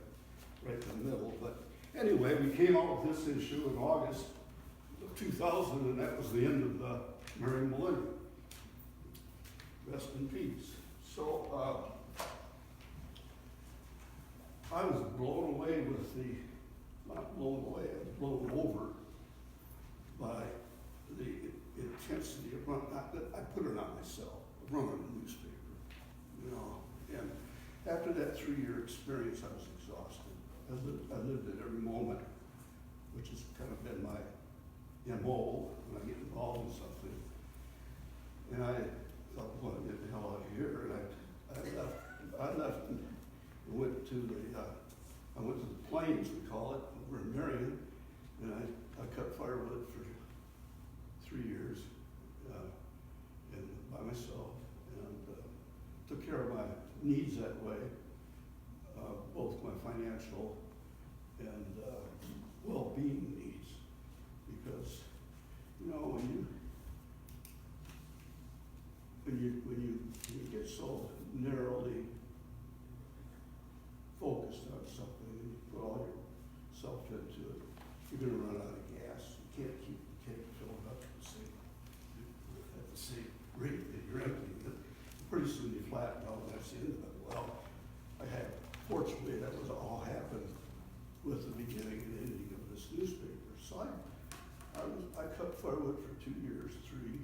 right in the middle. But anyway, we came out with this issue in August of 2000, and that was the end of the Marion Millennium. Rest in peace. So I was blown away with not blown away, I was blown over by the intensity of I put it on myself, of running a newspaper, you know. And after that 3-year experience, I was exhausted. I lived it every moment, which has kind of been my MO when I get involved in something. And I thought, well, get the hell out of here. And I left and went to the plains, we call it, over in Marion, and I cut firewood for 3 years, and by myself, and took care of my needs that way, both my financial and well-being needs, because you know when you get so narrowly focused on something and you put all yourself into it, you're going to run out of gas. You can't keep the tank filled up at the same rate that you're emptying it. Pretty soon you flatten out, and that's the end of it. Well, fortunately, that was all happened with the beginning and ending of this newspaper. So I cut firewood for 2 years, 3.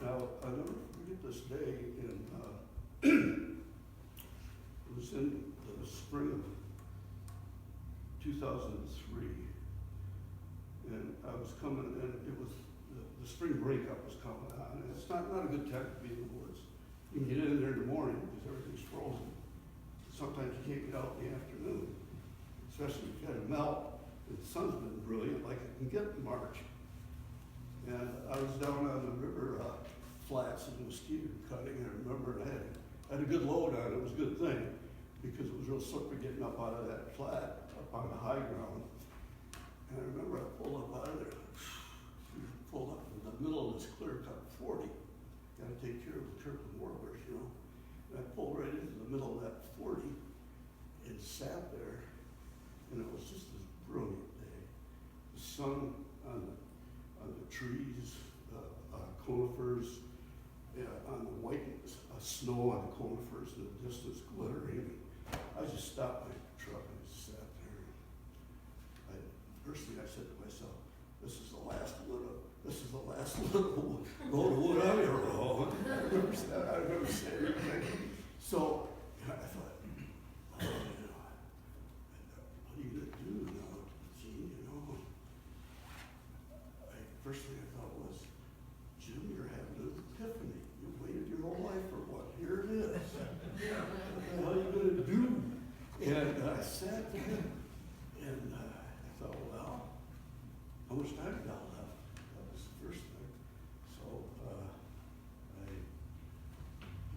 Now, I'll never forget this day it was in the spring of 2003, and I was coming, and it was, the spring breakup was coming on, and it's not a good time to be in the woods. You can get in there in the morning because everything's frozen. Sometimes you can't get out in the afternoon, especially if you had a melt. The sun's been brilliant, like it can get in March. And I was down on the river flats in Muskegon cutting, I remember, and I had a good load on it. It was a good thing because it was real slippery getting up out of that flat, up on the high ground. And I remember I pulled up out of there, pulled up in the middle of this clear cut 40. Got to take care of the turtle warblers, you know. And I pulled right into the middle of that 40 and sat there, and it was just this brilliant day. The sun on the trees, conifers, on the white snow on the conifers in the distance glittering. I just stopped my truck and just sat there. First thing I said to myself, this is the last little load of wood I've ever hauled. I remember saying that. So I thought, what are you going to do now, Gene? You know, first thing I thought was, Jim, you're having an epiphany. You waited your whole life for what? Here it is. What the hell are you going to do? And I sat there, and I thought, well, how much time do I have left? That was the first thing. So I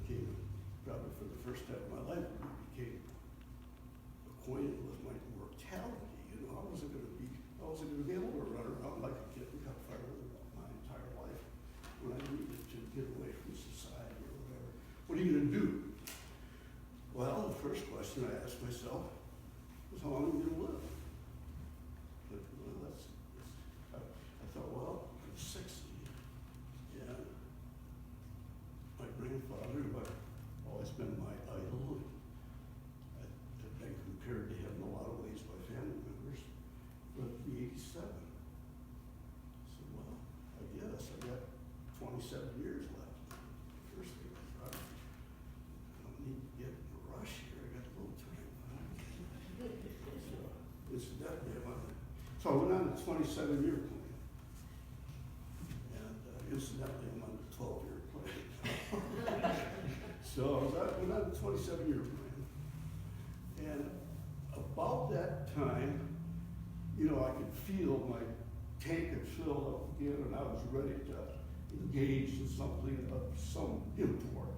became, probably for the first time in my life, became acquainted with my mortality. You know, I wasn't going to be able to run around like a kid and cut firewood my entire life when I needed to get away from society or whatever. What are you going to do? Well, the first question I asked myself was, how long are you going to live? But, well, I thought, well, I'm 60, and 27 years left. First thing I thought, I don't need to get in a rush here, I got a little time. So, incidentally, so I went on the 27-year plan. And incidentally, I'm on the 12-year plan. So I went on the 27-year plan. And about that time, you know, I could feel my tank had filled up again, and I was ready to engage in something of some import,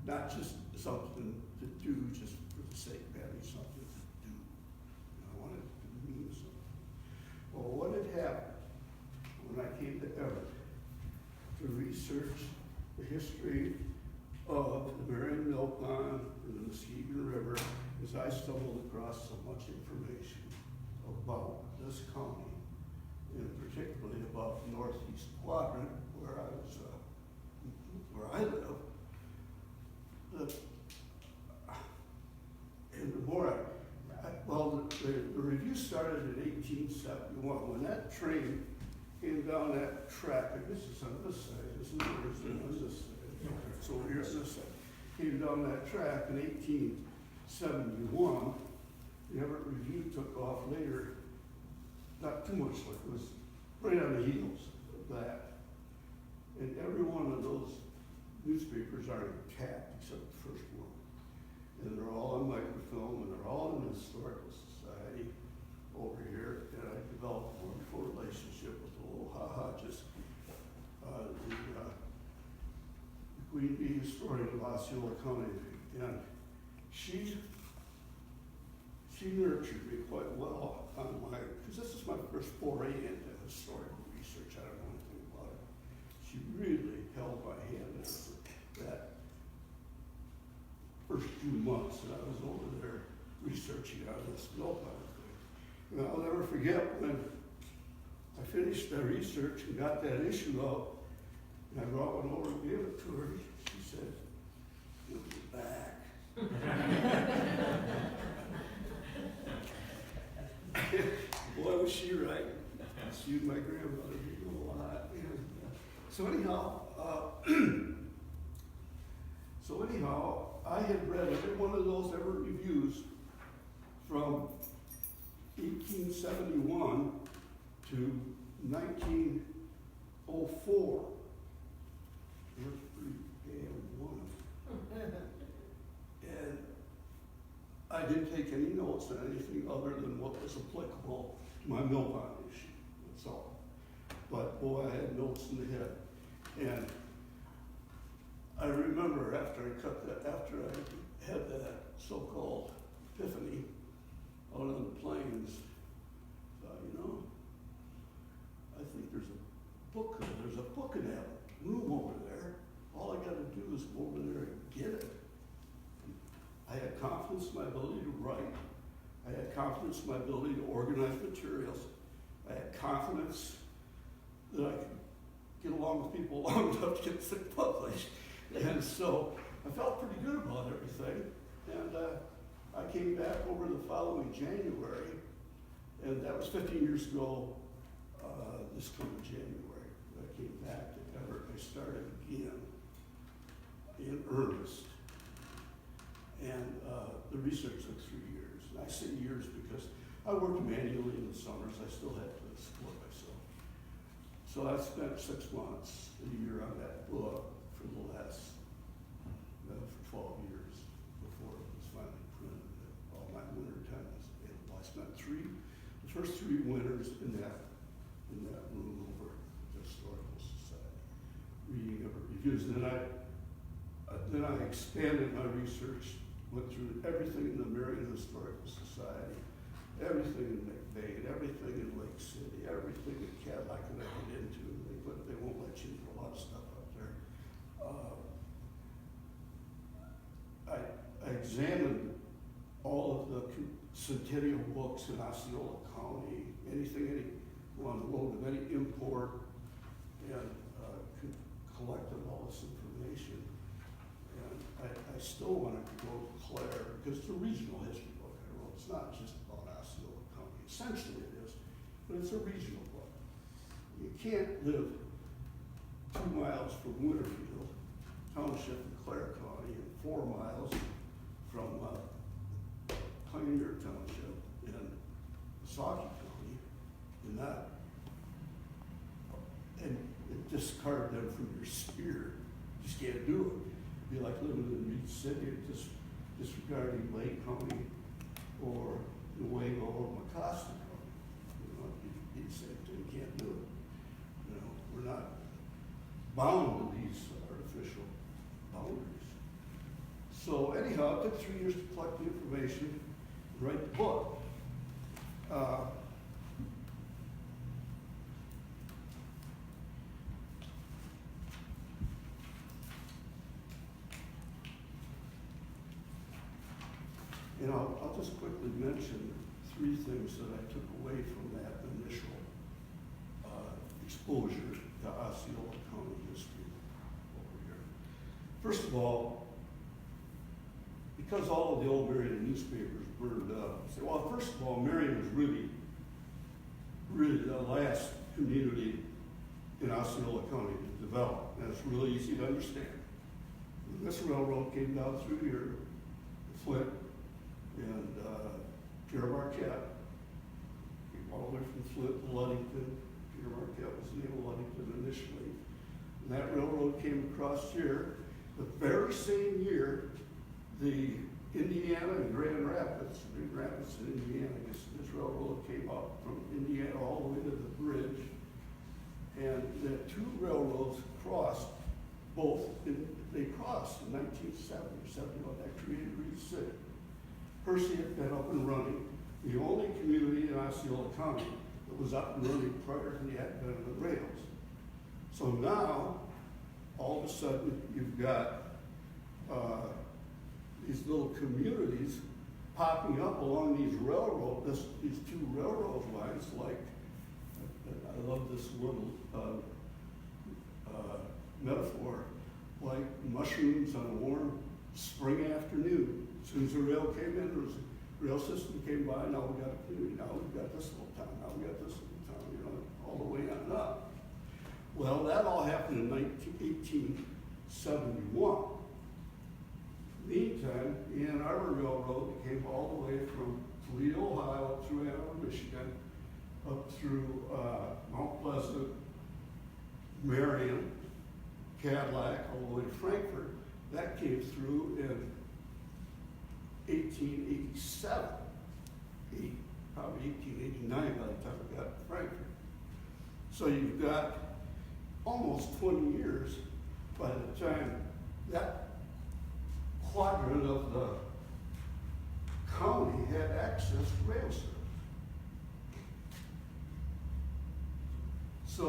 not just something to do just for the sake of having something to do. I wanted it to mean something. Well, what had happened when I came to Everett to research the history of the Marion Mill Pond and the Muskegon River is I stumbled across so much information about this county, and particularly about the northeast quadrant where I was, where I live. And the more the review started in 1871. When that train came down that track, and this is on this side, this is on this side, it's over here on this side, came down that track in 1871. The Everett Review took off later, not too much later, it was right on the heels of that. And every one of those newspapers are intact except the first one. And they're all on microfilm, and they're all in the Historical Society over here. And I developed a wonderful relationship with the little Hodges, the Queen Bee historian of Osceola County. And she nurtured me quite well on my, because this is my first foray into historical research. I don't know anything about it. She really held my hand in that first few months that I was over there researching on this mill pond thing. And I'll never forget when I finished that research and got that issue out, and I brought one over and gave it to her. She said, "You'll be back." Boy, was she right. She and my grandmother did a lot. And, so anyhow, I had read every one of those Everett reviews from 1871 to 1904. There's pretty damn one. And I didn't take any notes on anything other than what was applicable to my mill pond issue. That's all. But boy, I had notes in the head. And I remember after I had that so-called epiphany out on the plains, you know, I think there's a book in that room over there. All I gotta do is go over there and get it. I had confidence in my ability to write. I had confidence in my ability to organize materials. I had confidence that I could get along with people long enough to get things published. And so I felt pretty good about everything. And I came back over the following January, and that was 15 years ago, this coming January. I came back to Everett. I started again in earnest. And the research took 3 years. And I say years because I worked manually in the summers. I still had to support myself. So I spent 6 months, a year on that book for the last, for 12 years before it was finally printed. All my winter time was available. I spent the first 3 winters in that room over at the Historical Society, reading Everett reviews. And then I expanded my research, went through everything in the Marion Historical Society, everything in McVeigh, everything in Lake City, everything in Cadillac that I get into. They won't let you into a lot of stuff up there. I examined all of the centennial books in Osceola County, anything anyone loaded, any import, and collected all this information. And I still wanted to go to Clare because it's a regional history book I wrote. It's not just about Osceola County. Essentially it is, but it's a regional book. You can't live 2 miles from Winterfield Township in Clare County, and 4 miles from Pioneer Township in Sauk County, and it discarded them from your sphere. You just can't do it. It'd be like living in Reed City, just disregarding Lake County or Nuevo or Mecosta County. You know, it'd be the same thing. You can't do it. You know, we're not bound to these artificial boundaries. So anyhow, it took 3 years to collect the information and write the book. And I'll just quickly mention 3 things that I took away from that initial exposure to Osceola County history over here. First of all, because all of the old Marion newspapers burned up, say, well, first of all, Marion was really the last community in Osceola County to develop, and it's really easy to understand. This railroad came down through here, Flint, and Pierre Marquette, all the way from Flint to Ludington. Pierre Marquette was the name of Ludington initially. And that railroad came across here. The very same year, the Indiana and Grand Rapids in Indiana, this railroad came up from Indiana all the way to the bridge. And the 2 railroads crossed they crossed in 1970 or 71. That created Reed City. Percy had been up and running, the only community in Osceola County that was up and running prior to the advent of the rails. So now, all of a sudden, you've got these little communities popping up along these these 2 railroad lines. Like, I love this little metaphor, like mushrooms on a warm spring afternoon. As soon as the rail came in, there was a rail system came by, now we got a community, now we've got this little town, now we got this little town, you know, all the way on up. Well, that all happened in 1871. Meantime, the Ann Arbor Railroad came all the way from Toledo, Ohio, up through Ann Arbor, Michigan, up through Mount Pleasant, Marion, Cadillac, all the way to Frankfort. That came through in 1887, probably 1889 by the time we got to Frankfurt. So you've got almost 20 years by the time that quadrant of the county had access to rail service. So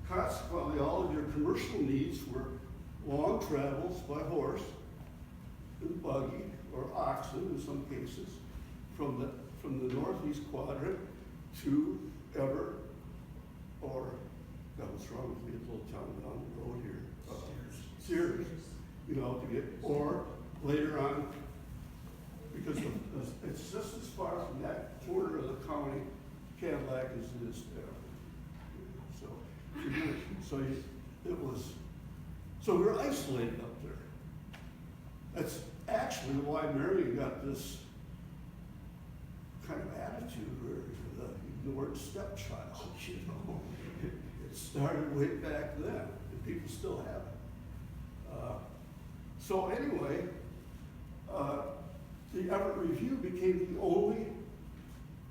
consequently, all of your commercial needs were long travels by horse and buggy or oxen in some cases from the northeast quadrant to Everett, or that was wrong with me, a little town down the road here, Sears, you know, to get, or later on, because it's just as far from that corner of the county, Cadillac, as it is there. So we were isolated up there. That's actually why Marion got this kind of attitude where the word stepchild, you know. It started way back then, and people still have it. So anyway, the Everett Review became the only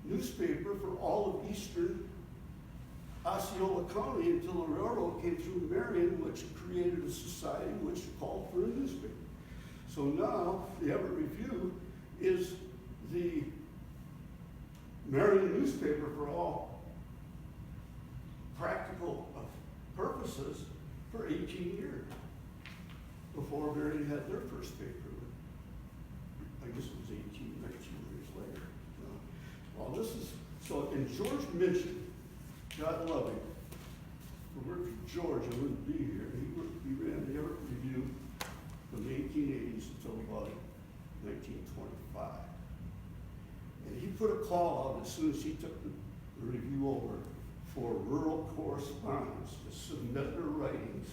newspaper for all of eastern Osceola County until the railroad came through Marion, which created a society which called for a newspaper. So now the Everett Review is the Marion newspaper for all practical purposes for 18 years before Marion had their first paper. I guess it was 18, 19 years later. Well, this is, so, and George Minchin, God love him, if it weren't for George, I wouldn't be here. He ran the Everett Review from the 1880s until about 1925. And he put a call out as soon as he took the review over for rural correspondents to submit their writings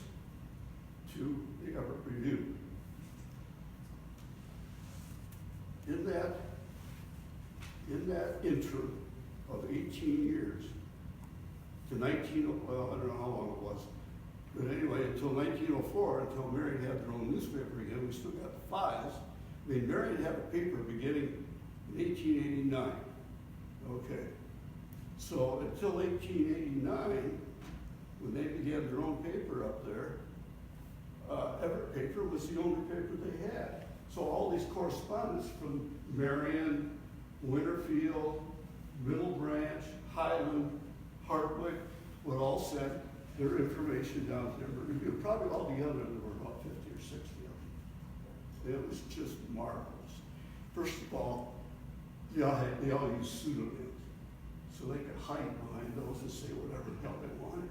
to the Everett Review. In that interim of 18 years to well, I don't know how long it was, but anyway, until 1904, until Marion had their own newspaper again, we still got the files. I mean, Marion had a paper beginning in 1889, okay? So until 1889, when they began their own paper up there, Everett paper was the only paper they had. So all these correspondents from Marion, Winterfield, Middle Branch, Highland, Hardwick would all send their information down to the Everett Review. Probably all together there were about 50 or 60 of them. It was just marvelous. First of all, they all used pseudonyms, so they could hide behind those and say whatever the hell they wanted.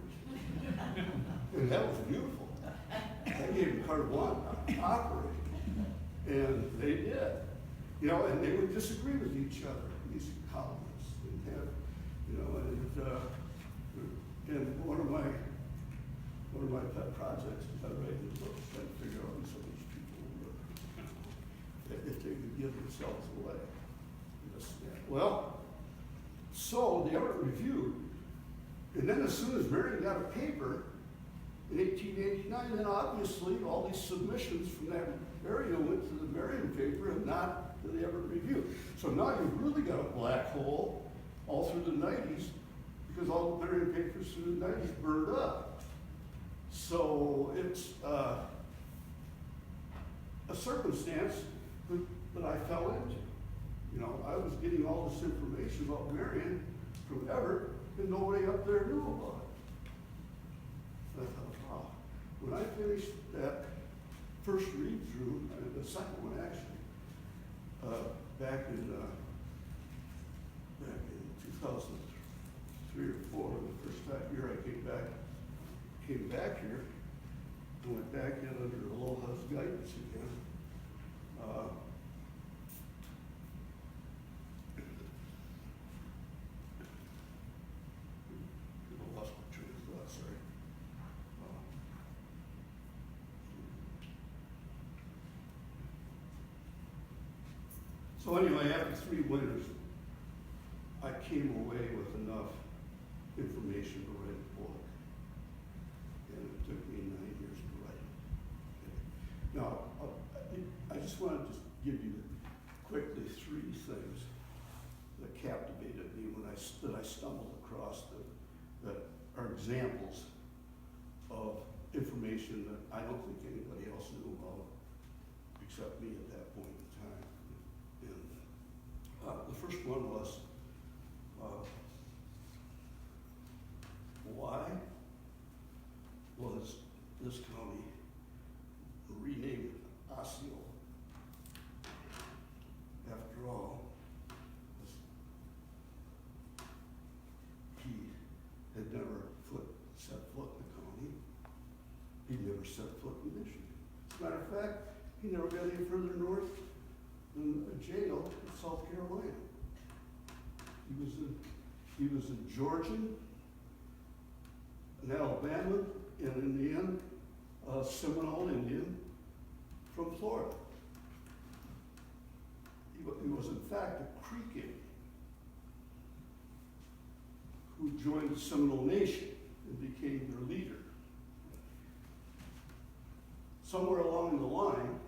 And that was beautiful. I gave them carte blanche to operate. And they did. You know, and they would disagree with each other, these columnists, and have, you know, and one of my pet projects is I write the books, trying to figure out who some of these people were, if they could give themselves away. Well, so the Everett Review, and then as soon as Marion got a paper in 1889, then obviously all these submissions from that area went to the Marion paper and not to the Everett Review. So now you've really got a black hole all through the 90s because all the Marion papers through the 90s burned up. So it's a circumstance that I fell into. You know, I was getting all this information about Marion from Everett and nobody up there knew about it. I thought, wow. When I finished that first read through, the second one actually, back in 2003 or 4, the first year I came back here, and went back in under Aloha's guidance again. I lost my train of thought, sorry. So anyway, after 3 winters, I came away with enough information to write a book. And it took me 9 years to write it. Okay. Now, I just wanted to give you quickly 3 things that captivated me that I stumbled across that are examples of information that I don't think anybody else knew about except me at that point in time. And the first one was, why was this county renamed Osceola? After all, he had never set foot in the county. He never set foot in Michigan. As a matter of fact, he never got any further north than a jail in South Carolina. He was a Georgian, an Alabama, and in the end, a Seminole Indian from Florida. He was in fact a Creek Indian who joined the Seminole Nation and became their leader. Somewhere along the line,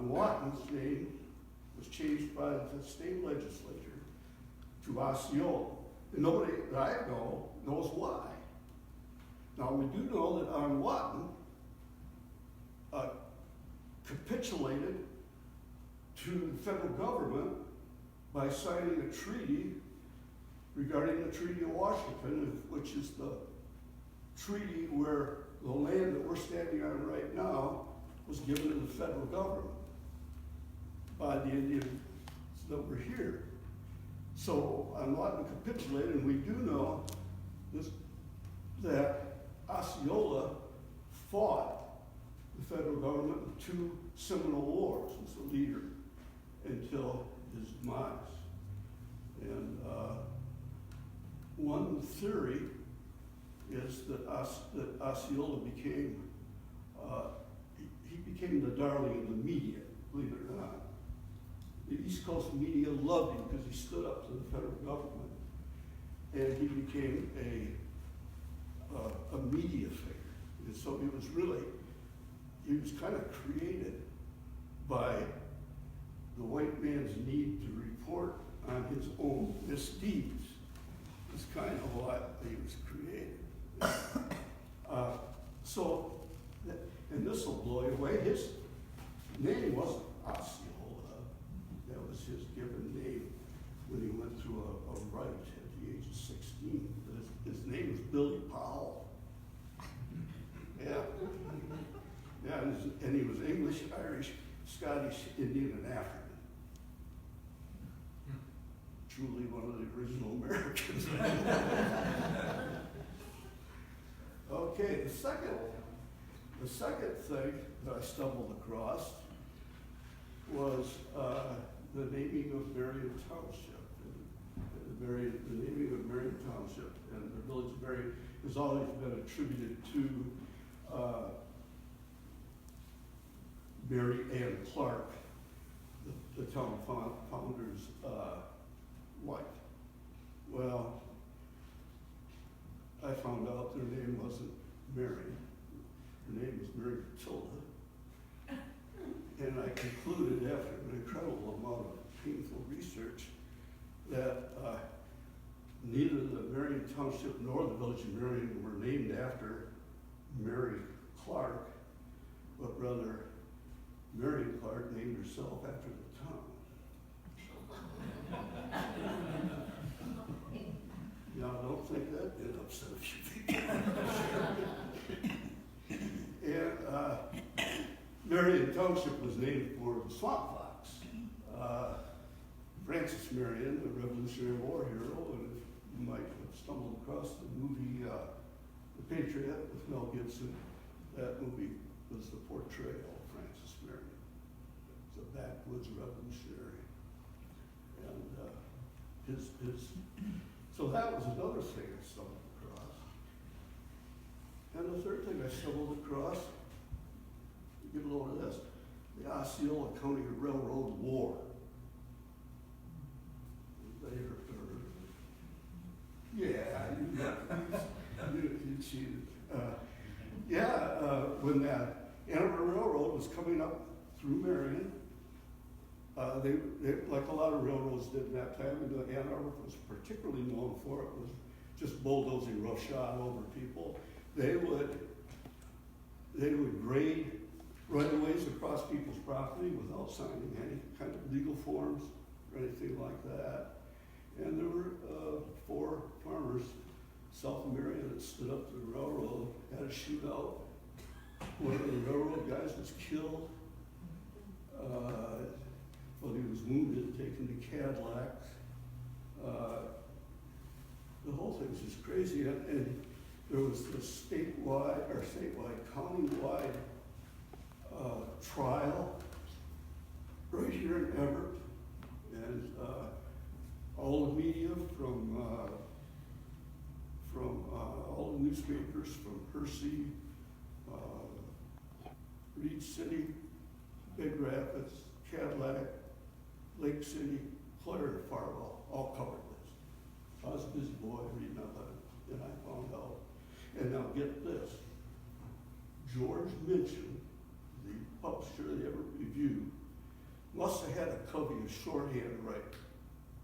Watton's name was changed by the state legislature to Osceola. And nobody that I know knows why. Now, we do know that Watton capitulated to the federal government by signing a treaty regarding the Treaty of Washington, which is the treaty where the land that we're standing on right now was given to the federal government by the Indians that were here. So Watton capitulated, and we do know that Osceola fought the federal government in 2 Seminole Wars as a leader until his demise. And one theory is that Osceola became, he became the darling of the media, believe it or not. The East Coast media loved him because he stood up to the federal government, and he became a media figure. And so he was kind of created by the white man's need to report on his own misdeeds. It's kind of why he was created. And this will blow you away. His name wasn't Osceola. That was his given name when he went through a rite at the age of 16. His name was Billy Powell. Yeah. Yeah, and he was English, Irish, Scottish, Indian, and African. Truly one of the original Americans. Okay, the second thing that I stumbled across was the naming of Marion Township. The naming of Marion Township, and the village of Marion has always been attributed to Mary Ann Clark, the town founder's wife. Well, I found out their name wasn't Mary. Her name was Mary Matilda. And I concluded after an incredible amount of painful research that neither the Marion Township nor the village of Marion were named after Mary Clark, but rather Marion Clark named herself after the town. Now, don't think that did upset a few people. And Marion Township was named for the swamp fox. Francis Marion, the Revolutionary War hero, and you might have stumbled across the movie The Patriot with Mel Gibson. That movie was the portrayal of Francis Marion. He's a backwoods revolutionary. And so that was another thing I stumbled across. And the third thing I stumbled across, get a load of this, the Osceola County Railroad War. You cheated. When that Ann Arbor Railroad was coming up through Marion, they like a lot of railroads did in that time, and Ann Arbor was particularly known for it was just bulldozing roughshod over people. They would grade right-of-ways across people's property without signing any kind of legal forms or anything like that. And there were 4 farmers south of Marion that stood up to the railroad, had a shootout. One of the railroad guys was killed. He was wounded, taken to Cadillac. The whole thing was just crazy. And there was this countywide trial right here in Everett. And all the media from all the newspapers from Hershey, Reed City, Big Rapids, Cadillac, Lake City, Clare, and Farwell all covered this. I was a busy boy reading up on it, and I found out. And now get this. George Minchin, the publisher of the Everett Review, must have had a copy of shorthand to write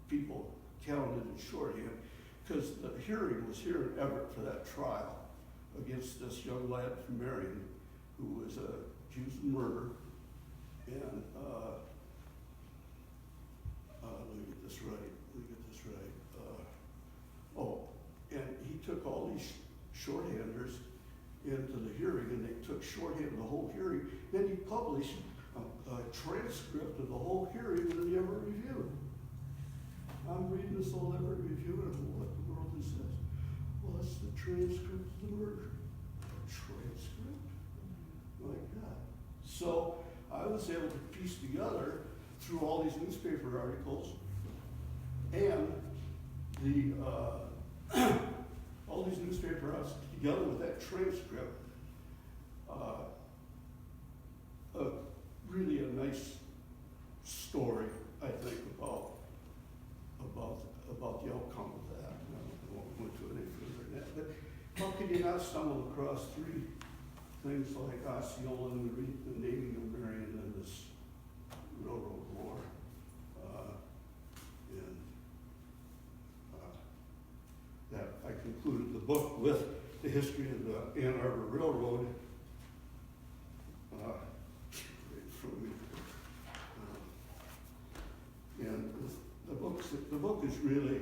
people counted in shorthand, because the hearing was here in Everett for that trial against this young lad from Marion who was accused of murder. And let me get this right. And he took all these shorthanders into the hearing, and they took shorthand of the whole hearing. Then he published a transcript of the whole hearing in the Everett Review. I'm reading this old Everett Review, and what the world is this? Well, it's the transcript of the murder. A transcript? My God. So I was able to piece together through all these newspaper articles and the these newspaper articles together with that transcript, really a nice story, I think, about the outcome of that. I won't go into it any further than that. But how could you not stumble across three things like Osceola and the naming of Marion and this railroad war? That I concluded the book with the history of the Ann Arbor Railroad. And the book is really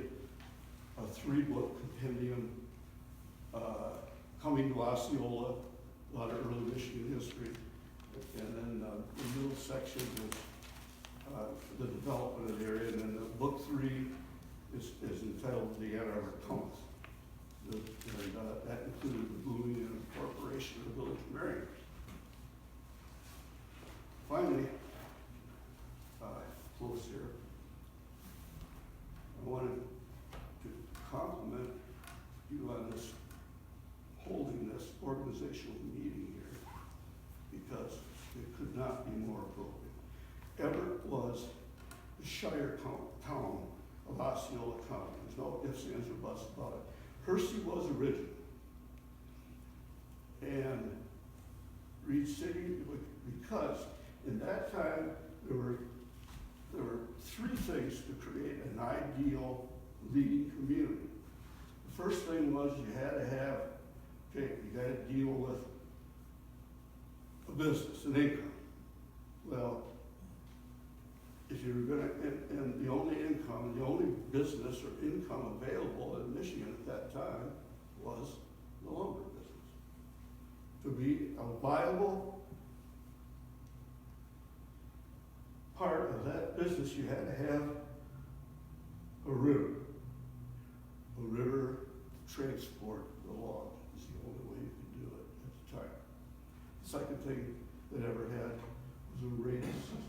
a three-book compendium coming to Osceola, a lot of early Michigan history, and then the middle section is the development of the area, and then the book 3 is entitled The Ann Arbor Tunnels. And that included the booming and incorporation of the village of Marion. Finally, close here. I wanted to compliment you on this, holding this organizational meeting here, because it could not be more appropriate. Everett was the shire town of Osceola County. There's no ifs, ands, or buts about it. Hershey was original. And Reed City, because in that time there were three things to create an ideal leading community. The first thing was you had to have, you got to deal with a business, an income. Well, if you were going to, and the only income, the only business or income available in Michigan at that time was the lumber business. To be a viable part of that business, you had to have a river to transport the log. Is the only way you could do it at the time. The second thing that ever had was a rail system.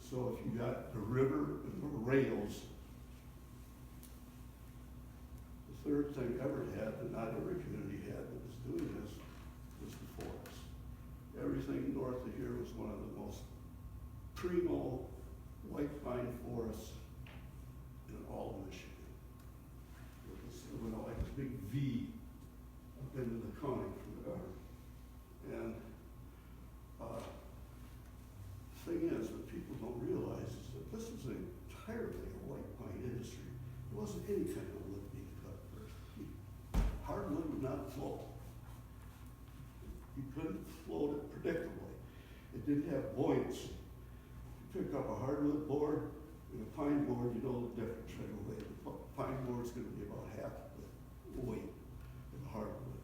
So if you got the river and the rails, the third thing ever had that not every community had that was doing this was the forest. Everything north of here was one of the most primo white pine forests in all of Michigan. It went like a big V up into the county from the garden. And the thing is, what people don't realize is that this was entirely a white pine industry. There wasn't any kind of wood being cut first. Hardwood would not float. You couldn't float it predictably. It didn't have buoyancy. You pick up a hardwood board and a pine board, you know the difference right away. The pine board is going to be about half the weight of the hardwood.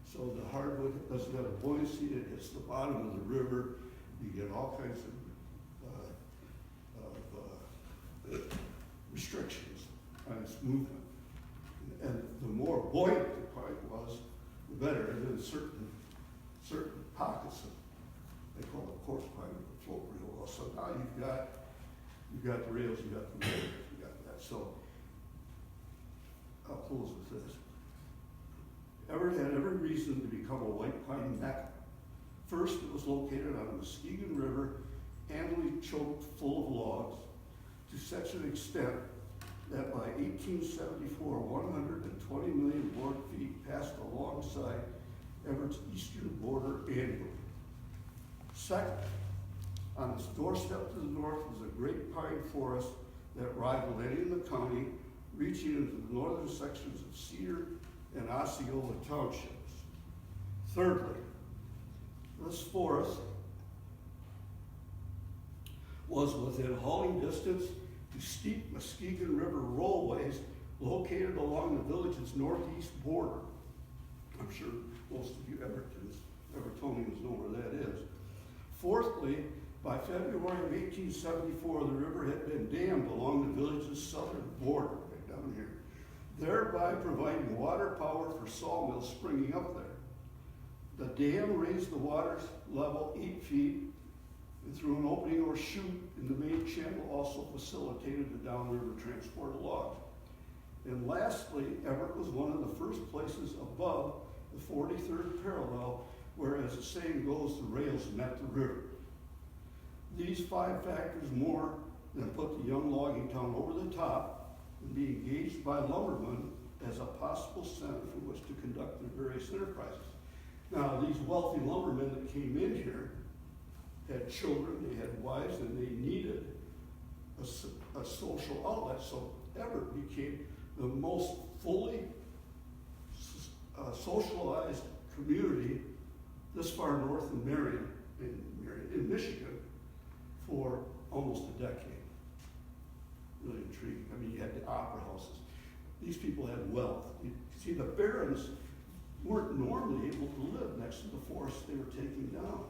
So the hardwood doesn't have a buoyancy. It hits the bottom of the river. You get all kinds of restrictions on its movement. And the more buoyant the pine was, the better. And then certain pockets of, they call it quartz pine, would float real well. So now you've got the rails, you've got the rails, you've got that. So I'll close with this. Everett had every reason to become a white pine mecca. First, it was located on the Muskegon River, handily choked full of logs, to such an extent that by 1874, 120 million board feet passed alongside Everett's eastern border annually. Second, on its doorstep to the north was a great pine forest that rivaled any in the county, reaching into the northern sections of Cedar and Osceola townships. Thirdly, this forest was within hauling distance to steep Muskegon River rollways located along the village's northeast border. I'm sure most of you Evertonians know where that is. Fourthly, by February of 1874, the river had been dammed along the village's southern border, right down here, thereby providing water power for sawmills springing up there. The dam raised the water level 8 feet, and through an opening or chute in the main channel also facilitated the downriver transport of logs. And lastly, Everett was one of the first places above the 43rd parallel, where, as the saying goes, the rails met the river. These 5 factors more than put the young logging town over the top and be engaged by lumbermen as a possible center from which to conduct their various enterprises. Now, these wealthy lumbermen that came in here had children, they had wives, and they needed a social outlet, so Everett became the most fully socialized community this far north in Marion, in Michigan, for almost a decade. Really intriguing. I mean, you had the opera houses. These people had wealth. You see, the barons weren't normally able to live next to the forest they were taking down.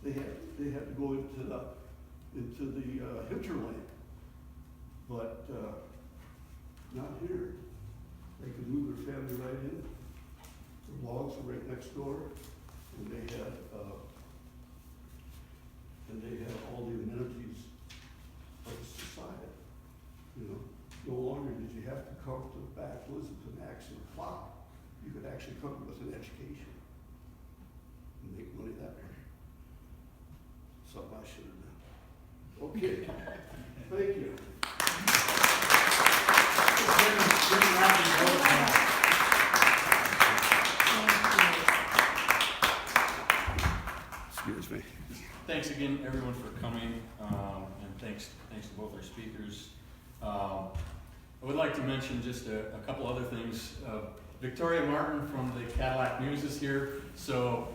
They had to go into the hinterland, but not here. They could move their family right in. The logs were right next door, and they had all the amenities of society. You know, no longer did you have to come to the backwoods with an axe and a plow. You could actually come with an education and make money that way. Something I should have done. Okay, thank you. Excuse me. Thanks again, everyone, for coming, and thanks to both our speakers. I would like to mention just a couple other things. Victoria Martin from the Cadillac News is here, so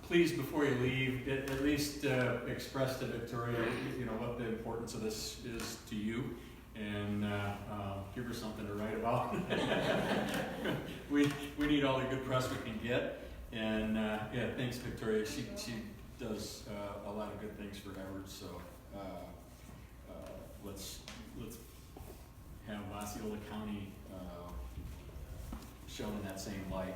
please, before you leave, at least express to Victoria, what the importance of this is to you, and give her something to write about. we need all the good press we can get, and yeah, thanks, Victoria. She does a lot of good things for Everett, so let's have Osceola County shown in that same light.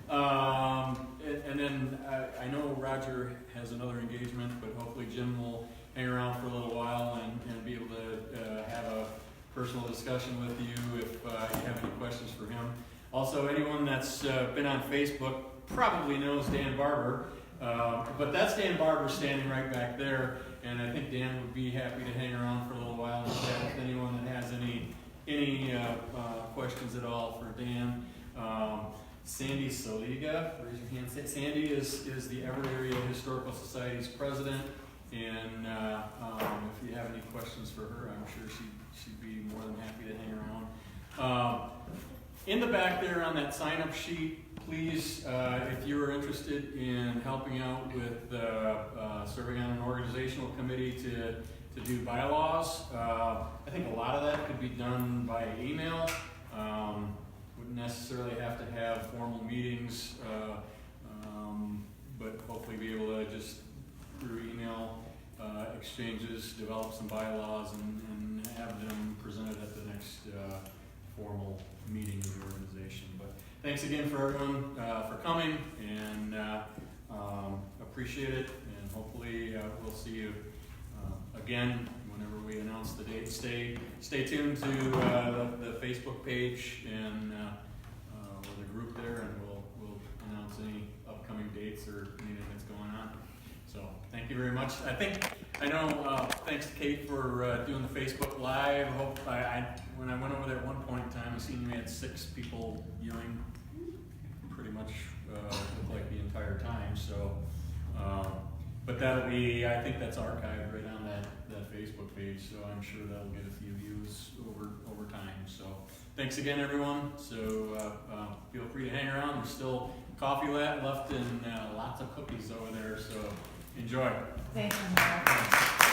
And then I know Roger has another engagement, but hopefully Jim will hang around for a little while and be able to have a personal discussion with you if you have any questions for him. Also, anyone that's been on Facebook probably knows Dan Barber, but that's Dan Barber standing right back there, and I think Dan would be happy to hang around for a little while and chat with anyone that has any questions at all for Dan. Sandy Saliga, raise your hand. Sandy is the Everett Area Historical Society's president, and if you have any questions for her, I'm sure she'd be more than happy to hang around. In the back there on that sign-up sheet, please, if you are interested in helping out with serving on an organizational committee to do bylaws, I think a lot of that could be done by email. Wouldn't necessarily have to have formal meetings, but hopefully be able to just through email exchanges develop some bylaws and have them presented at the next formal meeting of the organization. But thanks again for everyone for coming, and appreciate it, and hopefully we'll see you again whenever we announce the date. Stay tuned to the Facebook page and or the group there, and we'll announce any upcoming dates or anything that's going on. So thank you very much. I know. Thanks to Kate for doing the Facebook Live. When I went over there at one point in time, I seen you had 6 people viewing. Pretty much looked like the entire time. So, but that'll be. I think that's archived right on that Facebook page. So I'm sure that'll get a few views over time. So thanks again, everyone. So feel free to hang around. There's still coffee left and lots of cookies over there. So enjoy. Thank you.